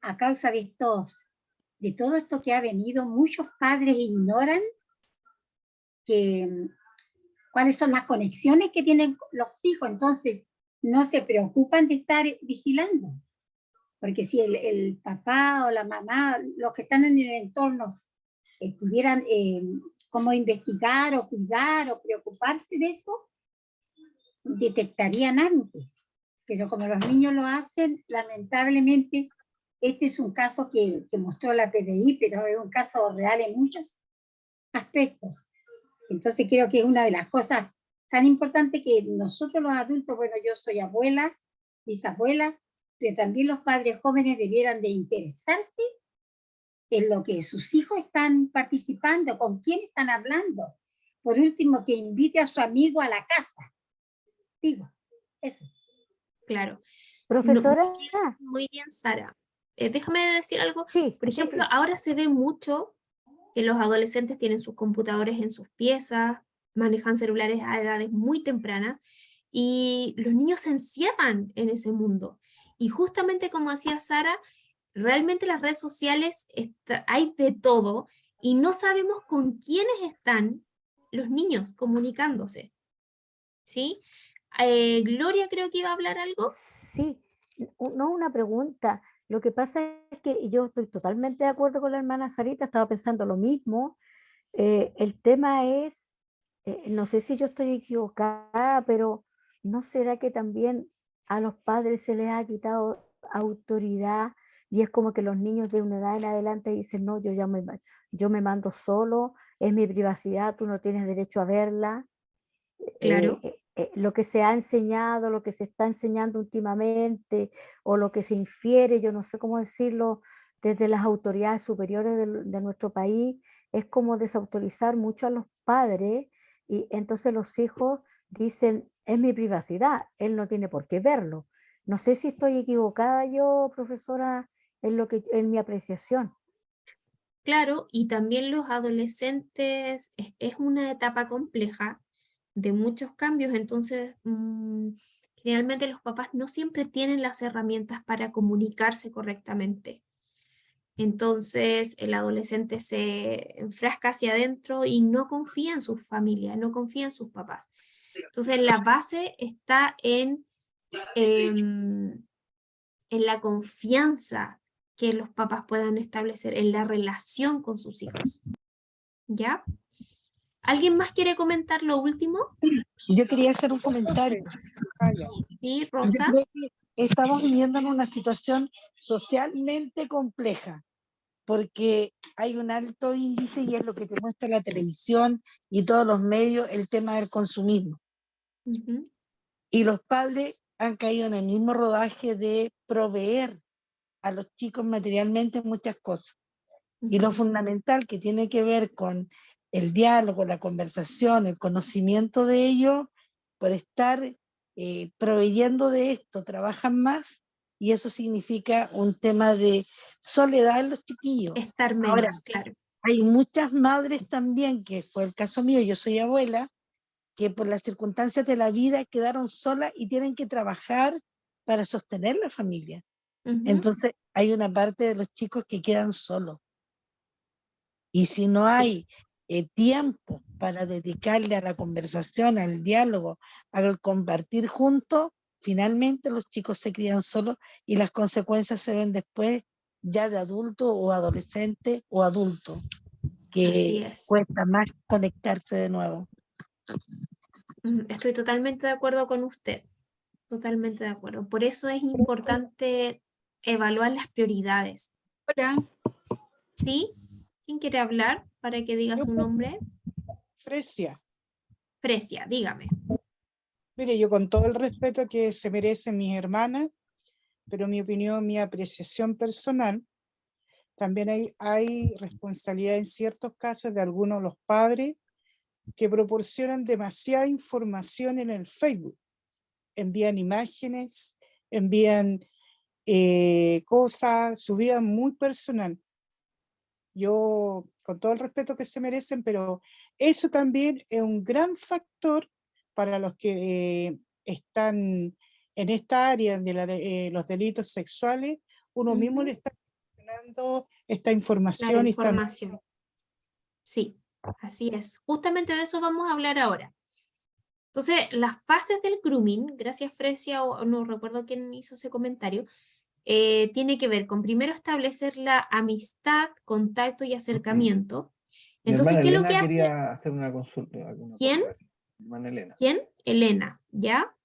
a causa de todo esto que ha venido, muchos padres ignoran cuáles son las conexiones que tienen los hijos, entonces no se preocupan de estar vigilando. Porque si el papá o la mamá, los que están en el entorno, pudieran como investigar o cuidar o preocuparse de eso, detectarían antes. Pero como los niños lo hacen, lamentablemente, este es un caso que mostró la PDI, pero es un caso real en muchos aspectos. Entonces creo que es una de las cosas tan importantes que nosotros los adultos, bueno, yo soy abuela, bisabuela, pero también los padres jóvenes debieran de interesarse en lo que sus hijos están participando, con quién están hablando. Por último, que invite a su amigo a la casa. Digo, eso. Claro. Profesora. Muy bien, Sara. Déjame decir algo. Sí, por ejemplo, ahora se ve mucho que los adolescentes tienen sus computadores en sus piezas, manejan celulares a edades muy tempranas, y los niños se encierran en ese mundo. Y justamente como decía Sara, realmente las redes sociales hay de todo, y no sabemos con quiénes están los niños comunicándose. ¿Sí? Gloria creo que iba a hablar algo. Sí, no una pregunta. Lo que pasa es que yo estoy totalmente de acuerdo con la hermana Sarita, estaba pensando lo mismo. El tema es, no sé si yo estoy equivocada, pero ¿no será que también a los padres se les ha quitado autoridad y es como que los niños de una edad en adelante dicen, no, yo me mando solo, es mi privacidad, tú no tienes derecho a verla? Claro. Lo que se ha enseñado, lo que se está enseñando últimamente, o lo que se infiere, yo no sé cómo decirlo, desde las autoridades superiores de nuestro país, es como desautorizar mucho a los padres, y entonces los hijos dicen, es mi privacidad, él no tiene por qué verlo. No sé si estoy equivocada yo, profesora, en mi apreciación. Claro, y también los adolescentes es una etapa compleja de muchos cambios, entonces generalmente los papás no siempre tienen las herramientas para comunicarse correctamente. Entonces el adolescente se enfrasca hacia adentro y no confía en su familia, no confía en sus papás. Entonces la base está en la confianza que los papás puedan establecer, en la relación con sus hijos. ¿Ya? ¿Alguien más quiere comentar lo último? Yo quería hacer un comentario. Sí, Rosa. Yo creo que estamos viviendo en una situación socialmente compleja, porque hay un alto índice, y es lo que te muestra la televisión y todos los medios, el tema del consumismo. Y los padres han caído en el mismo rodaje de proveer a los chicos materialmente muchas cosas. Y lo fundamental que tiene que ver con el diálogo, la conversación, el conocimiento de ellos, por estar proveyendo de esto, trabajan más y eso significa un tema de soledad en los chiquillos. Estar menos, Ahora, claro. hay muchas madres también, que fue el caso mío, yo soy abuela, que por las circunstancias de la vida quedaron solas y tienen que trabajar para sostener la familia. Entonces hay una parte de los chicos que quedan solos. Y si no hay tiempo para dedicarle a la conversación, al diálogo, al compartir juntos, finalmente los chicos se crían solos y las consecuencias se ven después ya de adulto o adolescente o adulto, que cuesta más conectarse de nuevo. Estoy totalmente de acuerdo con usted, totalmente de acuerdo. Por eso es importante evaluar las prioridades. Hola. ¿Sí? ¿Quién quiere hablar para que diga su nombre? Fresia. Fresia, dígame. Mire, yo con todo el respeto que se merecen mis hermanas, pero mi opinión, mi apreciación personal, también hay responsabilidad en ciertos casos de algunos de los padres que proporcionan demasiada información en el Facebook. Envían imágenes, envían cosas, su vida muy personal. Yo, con todo el respeto que se merecen, pero eso también es un gran factor para los que están en esta área de los delitos sexuales. Uno mismo le está proporcionando esta información. La información. Sí, así es. Justamente de eso vamos a hablar ahora. Entonces, las fases del grooming, gracias Fresia, o no recuerdo quién hizo ese comentario, tiene que ver con primero establecer la amistad, contacto y acercamiento. Entonces, ¿qué es lo que hace? Quería hacer una consulta. ¿Quién? Hermana Elena. ¿Quién? Elena, ¿ya?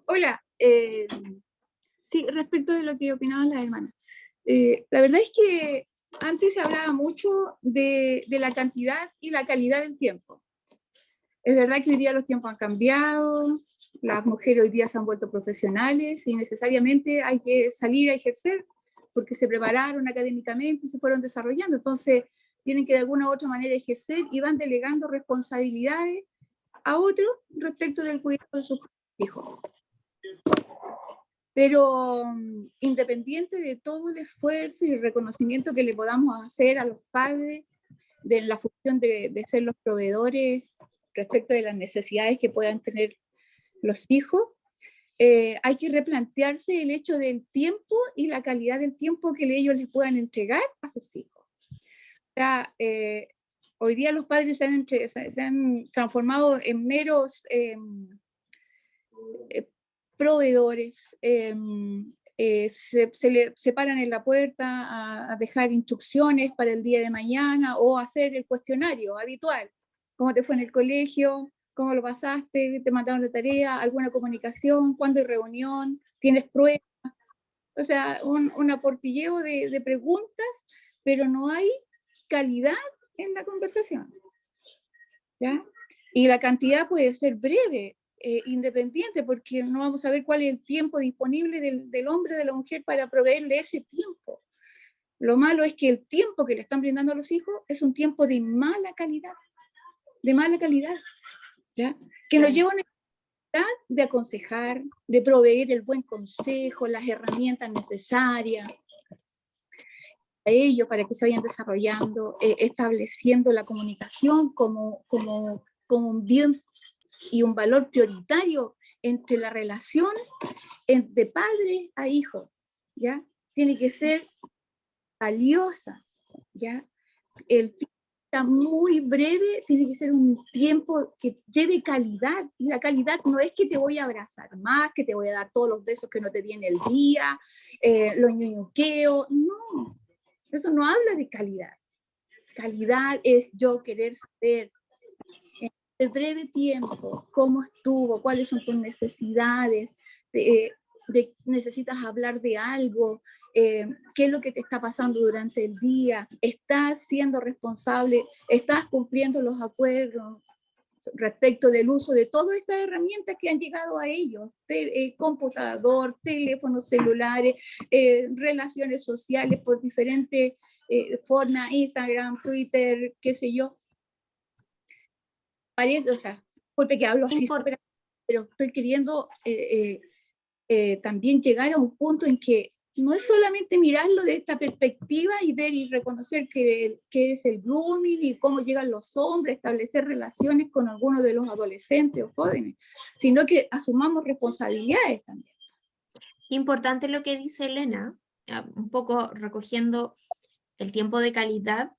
Hola, sí, respecto de lo que opinaban las hermanas. La verdad es que antes se hablaba mucho de la cantidad y la calidad del tiempo. Es verdad que hoy día los tiempos han cambiado, las mujeres hoy día se han vuelto profesionales y necesariamente hay que salir a ejercer porque se prepararon académicamente y se fueron desarrollando. Entonces tienen que de alguna u otra manera ejercer y van delegando responsabilidades a otros respecto del cuidado de sus hijos. Pero independiente de todo el esfuerzo y el reconocimiento que le podamos hacer a los padres de la función de ser los proveedores respecto de las necesidades que puedan tener los hijos, hay que replantearse el hecho del tiempo y la calidad del tiempo que ellos les puedan entregar a sus hijos. O sea, hoy día los padres se han transformado en meros proveedores, se paran en la puerta a dejar instrucciones para el día de mañana o hacer el cuestionario habitual. ¿Cómo te fue en el colegio? ¿Cómo lo pasaste? ¿Te mandaron la tarea? ¿Alguna comunicación? ¿Cuándo hay reunión? ¿Tienes pruebas? O sea, un aportilleo de preguntas, pero no hay calidad en la conversación, ¿ya? Y la cantidad puede ser breve, independiente, porque no vamos a ver cuál es el tiempo disponible del hombre o de la mujer para proveerle ese tiempo. Lo malo es que el tiempo que le están brindando a los hijos es un tiempo de mala calidad, ¿ya? Que nos lleva a una necesidad de aconsejar, de proveer el buen consejo, las herramientas necesarias a ellos para que se vayan desarrollando, estableciendo la comunicación como un bien y un valor prioritario entre la relación de padre a hijo, ¿ya? Tiene que ser valiosa, ¿ya? El tiempo está muy breve, tiene que ser un tiempo que lleve calidad, y la calidad no es que te voy a abrazar más, que te voy a dar todos los besos que no te di en el día, los ñoñoqueos, no, eso no habla de calidad. Calidad es yo querer saber de breve tiempo, cómo estuvo, cuáles son tus necesidades, necesitas hablar de algo, qué es lo que te está pasando durante el día, estás siendo responsable, estás cumpliendo los acuerdos respecto del uso de todas estas herramientas que han llegado a ellos, computador, teléfonos celulares, relaciones sociales por diferentes formas, Instagram, Twitter, qué sé yo. Parece, o sea, disculpe que hablo así, pero estoy queriendo también llegar a un punto en que no es solamente mirarlo de esta perspectiva y ver y reconocer qué es el grooming y cómo llegan los hombres, establecer relaciones con algunos de los adolescentes o jóvenes, sino que asumamos responsabilidades también. Importante lo que dice Elena, un poco recogiendo el tiempo de calidad,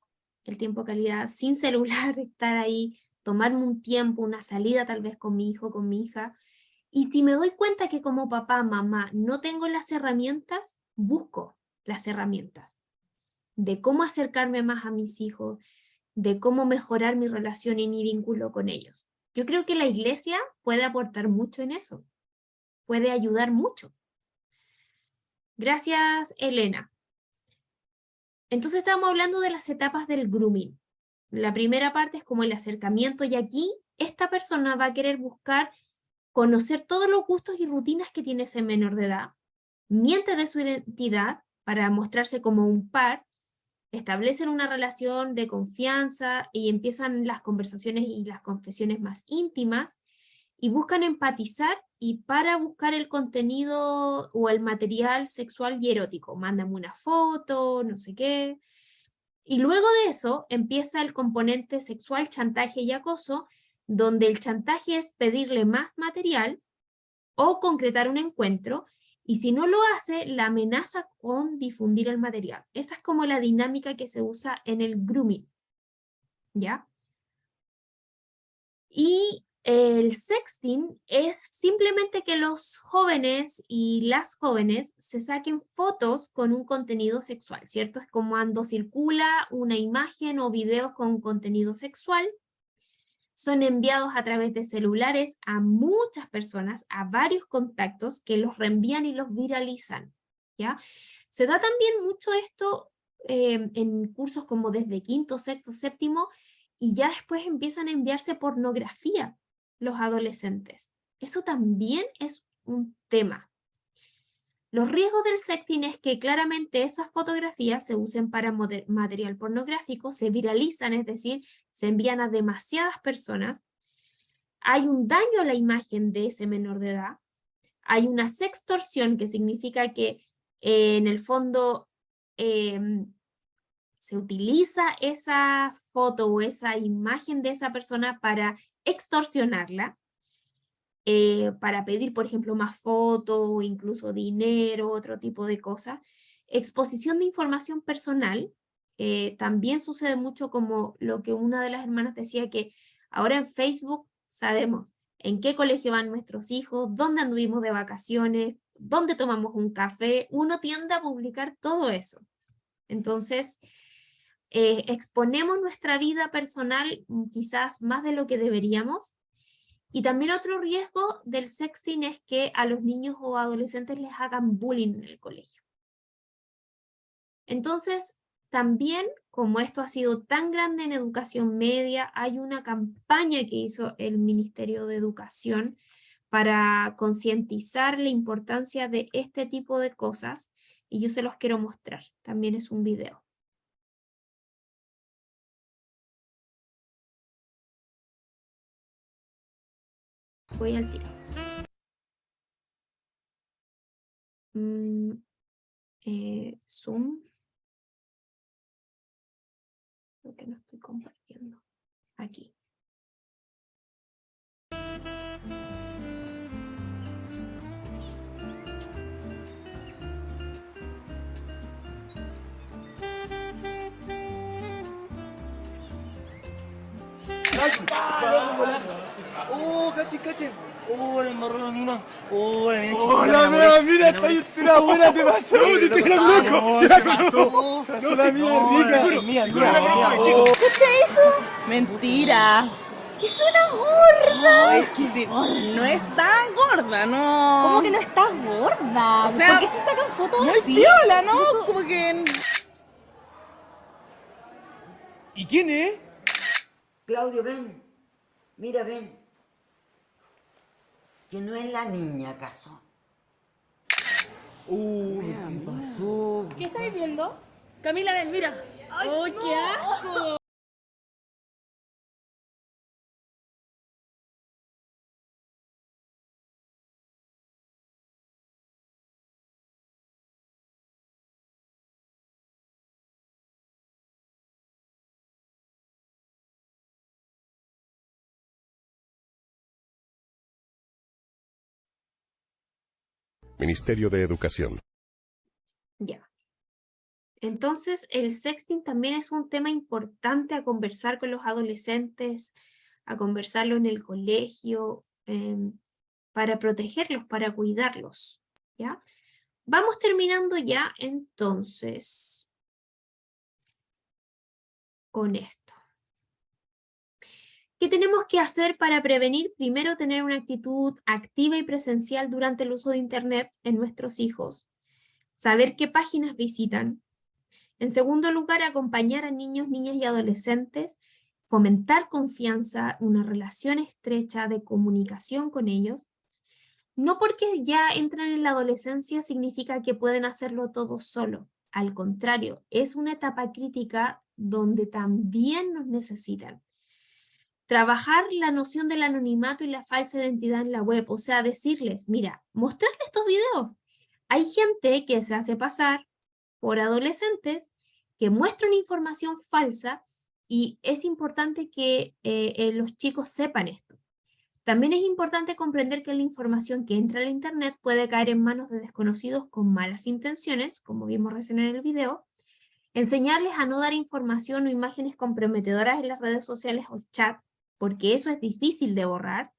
sin celular, estar ahí, tomarme un tiempo, una salida tal vez con mi hijo, con mi hija. Y si me doy cuenta que como papá, mamá, no tengo las herramientas, busco las herramientas de cómo acercarme más a mis hijos, de cómo mejorar mi relación y mi vínculo con ellos. Yo creo que la iglesia puede aportar mucho en eso, puede ayudar mucho. Gracias, Elena. Entonces estamos hablando de las etapas del grooming. La primera parte es como el acercamiento y aquí esta persona va a querer buscar conocer todos los gustos y rutinas que tiene ese menor de edad, miente de su identidad para mostrarse como un par, establecen una relación de confianza y empiezan las conversaciones y las confesiones más íntimas y buscan empatizar y para buscar el contenido o el material sexual y erótico. Mándame una foto, no sé qué. Y luego de eso empieza el componente sexual, chantaje y acoso, donde el chantaje es pedirle más material o concretar un encuentro, y si no lo hace, la amenaza con difundir el material. Esa es como la dinámica que se usa en el grooming, ¿ya? Y el sexting es simplemente que los jóvenes y las jóvenes se saquen fotos con un contenido sexual, ¿cierto? Es como cuando circula una imagen o video con contenido sexual, son enviados a través de celulares a muchas personas, a varios contactos que los reenvían y los viralizan, ¿ya? Se da también mucho esto en cursos como desde quinto, sexto, séptimo, y ya después empiezan a enviarse pornografía los adolescentes. Eso también es un tema. Los riesgos del sexting es que claramente esas fotografías se usen para material pornográfico, se viralizan, es decir, se envían a demasiadas personas. Hay un daño a la imagen de ese menor de edad. Hay una sextorsión, que significa que en el fondo se utiliza esa foto o esa imagen de esa persona para extorsionarla. Para pedir, por ejemplo, más fotos o incluso dinero, otro tipo de cosas. Exposición de información personal, también sucede mucho como lo que una de las hermanas decía, que ahora en Facebook sabemos en qué colegio van nuestros hijos, dónde anduvimos de vacaciones, dónde tomamos un café, uno tiende a publicar todo eso. Entonces, exponemos nuestra vida personal quizás más de lo que deberíamos. Y también otro riesgo del sexting es que a los niños o adolescentes les hagan bullying en el colegio. Entonces, también, como esto ha sido tan grande en educación media, hay una campaña que hizo el Ministerio de Educación para concientizar la importancia de este tipo de cosas, y yo se los quiero mostrar. También es un video. Voy al tiro. Zoom. Creo que no estoy compartiendo. Aquí. Cachen. Oh, la embarró la mina. Oh, la mina. Hola, mira, está ahí una buena, te pasó. Si te la loco. ¿Qué pasó? No, la mía rica. Mía. ¿Escucha eso? Mentira. ¡Es una gorda! Es que sí, no es tan gorda, ¿no? ¿Cómo que no está gorda? O sea, ¿por qué se sacan fotos muy así? piola, ¿no? Como que... ¿Y quién es? Claudio, ven. Mira, ven. Que no es la niña, ¿acaso? ¿Qué pasó? ¿Qué estáis viendo? Camila, ven, mira. ¡Ay, qué asco! Ministerio de Educación. Ya. Entonces, el sexting también es un tema importante a conversar con los adolescentes, a conversarlo en el colegio, para protegerlos, para cuidarlos, ¿ya? Vamos terminando ya, entonces, con esto. ¿Qué tenemos que hacer para prevenir? Primero, tener una actitud activa y presencial durante el uso de Internet en nuestros hijos. Saber qué páginas visitan. En segundo lugar, acompañar a niños, niñas y adolescentes, fomentar confianza, una relación estrecha de comunicación con ellos. No porque ya entran en la adolescencia significa que pueden hacerlo todo solo. Al contrario, es una etapa crítica donde también nos necesitan. Trabajar la noción del anonimato y la falsa identidad en la web, o sea, decirles, mira, mostrarles estos videos. Hay gente que se hace pasar por adolescentes que muestran información falsa y es importante que los chicos sepan esto. También es importante comprender que la información que entra al Internet puede caer en manos de desconocidos con malas intenciones, como vimos recién en el video. Enseñarles a no dar información o imágenes comprometedoras en las redes sociales o chat, porque eso es difícil de borrar.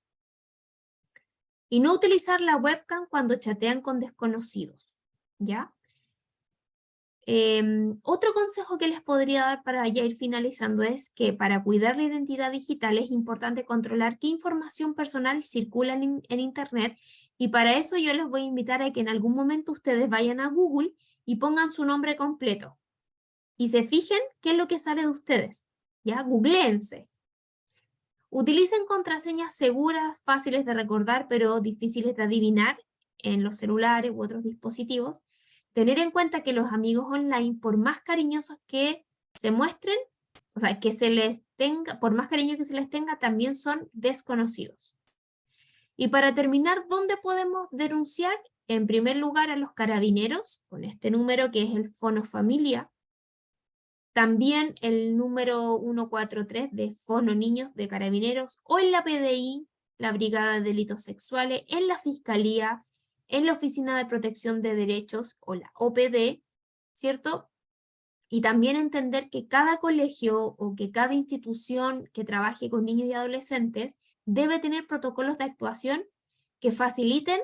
Y no utilizar la webcam cuando chatean con desconocidos, ¿ya? Otro consejo que les podría dar para ya ir finalizando es que para cuidar la identidad digital es importante controlar qué información personal circula en Internet, y para eso yo les voy a invitar a que en algún momento ustedes vayan a Google y pongan su nombre completo y se fijen qué es lo que sale de ustedes, ¿ya? Googleense. Utilicen contraseñas seguras, fáciles de recordar, pero difíciles de adivinar en los celulares u otros dispositivos. Tener en cuenta que los amigos online, por más cariñosos que se muestren, o sea, que se les tenga, por más cariño que se les tenga, también son desconocidos. Y para terminar, ¿dónde podemos denunciar? En primer lugar, a los carabineros, con este número que es el Fono Familia. También el número 143 de Fono Niños de Carabineros, o en la PDI, la Brigada de Delitos Sexuales, en la Fiscalía, en la Oficina de Protección de Derechos o la OPD, ¿cierto? Y también entender que cada colegio o que cada institución que trabaje con niños y adolescentes debe tener protocolos de actuación que faciliten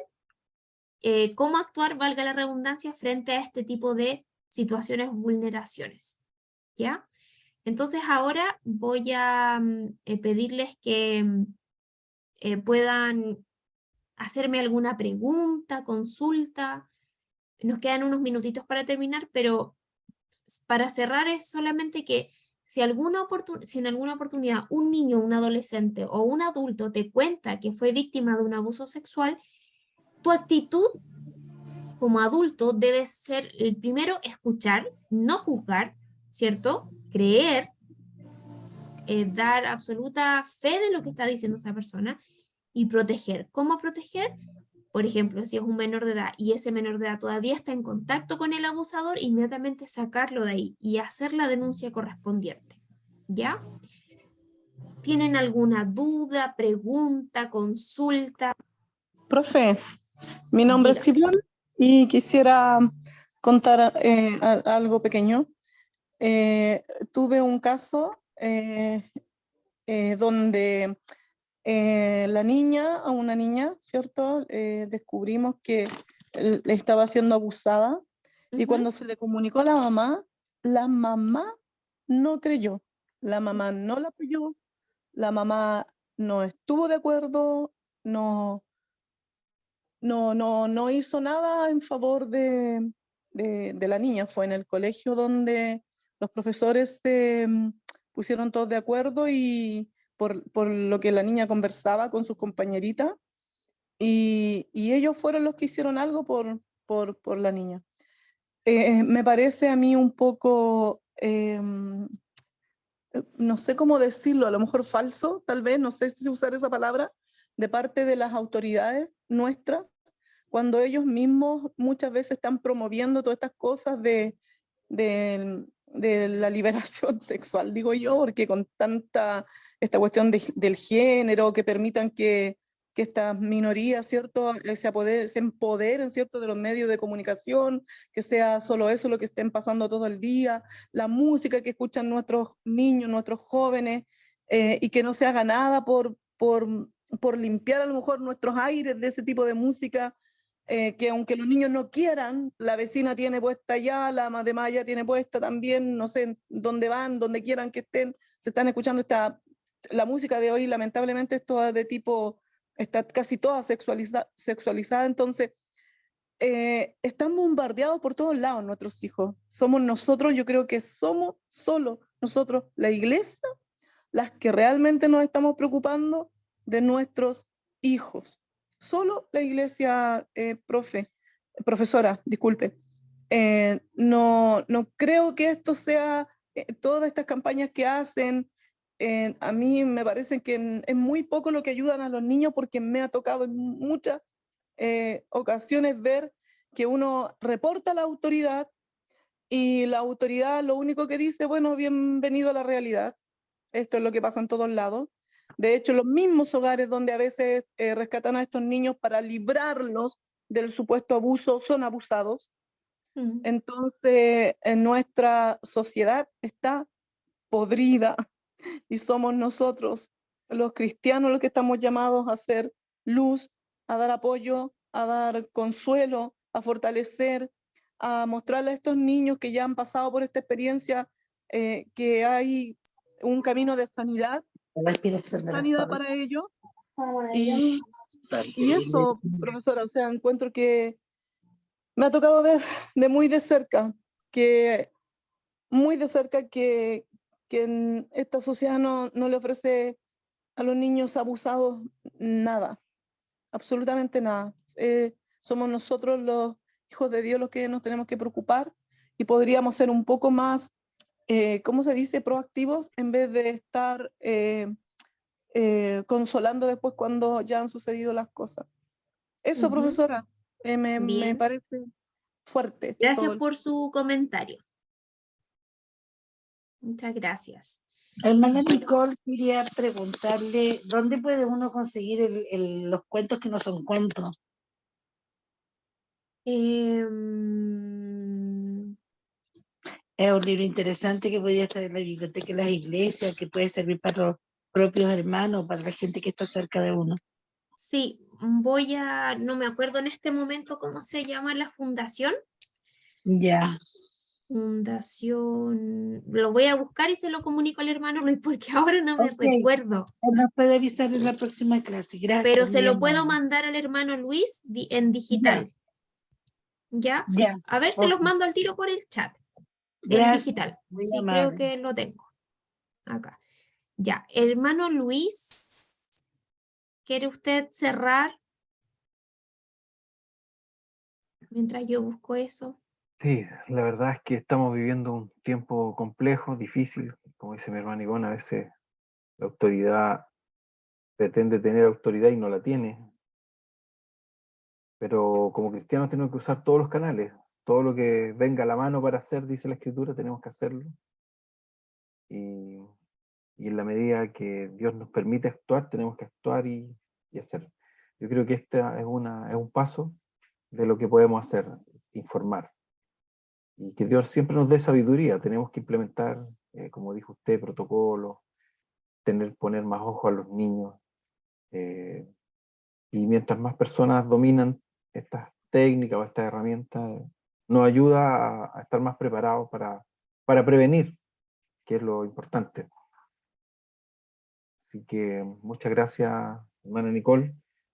cómo actuar, valga la redundancia, frente a este tipo de situaciones o vulneraciones, ¿ya? Entonces ahora voy a pedirles que puedan hacerme alguna pregunta, consulta. Nos quedan unos minutitos para terminar, pero para cerrar es solamente que si en alguna oportunidad un niño, un adolescente o un adulto te cuenta que fue víctima de un abuso sexual, tu actitud como adulto debe ser el primero, escuchar, no juzgar, ¿cierto? Creer, dar absoluta fe de lo que está diciendo esa persona y proteger. ¿Cómo proteger? Por ejemplo, si es un menor de edad y ese menor de edad todavía está en contacto con el abusador, inmediatamente sacarlo de ahí y hacer la denuncia correspondiente, ¿ya? ¿Tienen alguna duda, pregunta, consulta? Profe, mi nombre es Silvia y quisiera contar algo pequeño. Tuve un caso donde una niña, ¿cierto? Descubrimos que estaba siendo abusada y cuando se le comunicó a la mamá no creyó, la mamá no la apoyó, la mamá no estuvo de acuerdo, no hizo nada en favor de la niña. Fue en el colegio donde los profesores se pusieron todos de acuerdo y por lo que la niña conversaba con sus compañeritas, y ellos fueron los que hicieron algo por la niña. Me parece a mí un poco, no sé cómo decirlo, a lo mejor falso, tal vez, no sé si usar esa palabra, de parte de las autoridades nuestras, cuando ellos mismos muchas veces están promoviendo todas estas cosas de la liberación sexual, digo yo, porque con esta cuestión del género, que permitan que que estas minorías, ¿cierto?, se empoderen, ¿cierto?, de los medios de comunicación, que sea solo eso lo que estén pasando todo el día, la música que escuchan nuestros niños, nuestros jóvenes, y que no se haga nada por limpiar a lo mejor nuestros aires de ese tipo de música, que aunque los niños no quieran, la vecina tiene puesta ya, la de Maya tiene puesta también, no sé dónde van, donde quieran que estén, se están escuchando la música de hoy, lamentablemente es toda de tipo, está casi toda sexualizada, entonces están bombardeados por todos lados nuestros hijos. Somos nosotros, yo creo que somos solo nosotros, la iglesia, las que realmente nos estamos preocupando de nuestros hijos. Solo la iglesia, profesora, disculpe. No creo que esto sea, todas estas campañas que hacen, a mí me parece que es muy poco lo que ayudan a los niños, porque me ha tocado en muchas ocasiones ver que uno reporta a la autoridad y la autoridad lo único que dice, bueno, bienvenido a la realidad. Esto es lo que pasa en todos lados. De hecho, los mismos hogares donde a veces rescatan a estos niños para librarlos del supuesto abuso son abusados. Entonces, en nuestra sociedad está podrida y somos nosotros, los cristianos, los que estamos llamados a hacer luz, a dar apoyo, a dar consuelo, a fortalecer, a mostrarle a estos niños que ya han pasado por esta experiencia que hay un camino de sanidad para ellos. Y eso, profesora, o sea, encuentro que me ha tocado ver muy de cerca que en esta sociedad no le ofrece a los niños abusados nada, absolutamente nada. Somos nosotros los hijos de Dios los que nos tenemos que preocupar, y podríamos ser un poco más, ¿cómo se dice?, proactivos, en vez de estar consolando después cuando ya han sucedido las cosas. Eso, profesora, me parece fuerte. Gracias por su comentario. Muchas gracias. Hermana Nicole, quería preguntarle, ¿dónde puede uno conseguir los cuentos que no son cuentos? Es un libro interesante que podría estar en la biblioteca de las iglesias, que puede servir para los propios hermanos, para la gente que está cerca de uno. Sí, no me acuerdo en este momento cómo se llama la fundación. Ya. Fundación, lo voy a buscar y se lo comunico al hermano Luis, porque ahora no me recuerdo. Nos puede avisar en la próxima clase, gracias. Pero se lo puedo mandar al hermano Luis en digital. ¿Ya? A ver, se los mando al tiro por el chat. En digital. Sí, creo que lo tengo. Acá. Ya, hermano Luis, ¿quiere usted cerrar? Mientras yo busco eso. Sí, la verdad es que estamos viviendo un tiempo complejo, difícil. Como dice mi hermana Ivonne, a veces la autoridad pretende tener autoridad y no la tiene. Pero como cristianos tenemos que usar todos los canales. Todo lo que venga a la mano para hacer, dice la Escritura, tenemos que hacerlo. Y en la medida que Dios nos permite actuar, tenemos que actuar y hacerlo. Yo creo que esta es un paso de lo que podemos hacer, informar. Y que Dios siempre nos dé sabiduría. Tenemos que implementar, como dijo usted, protocolos, poner más ojo a los niños. Y mientras más personas dominan estas técnicas o estas herramientas, nos ayuda a estar más preparados para prevenir, que es lo importante. Así que muchas gracias, hermana Nicole.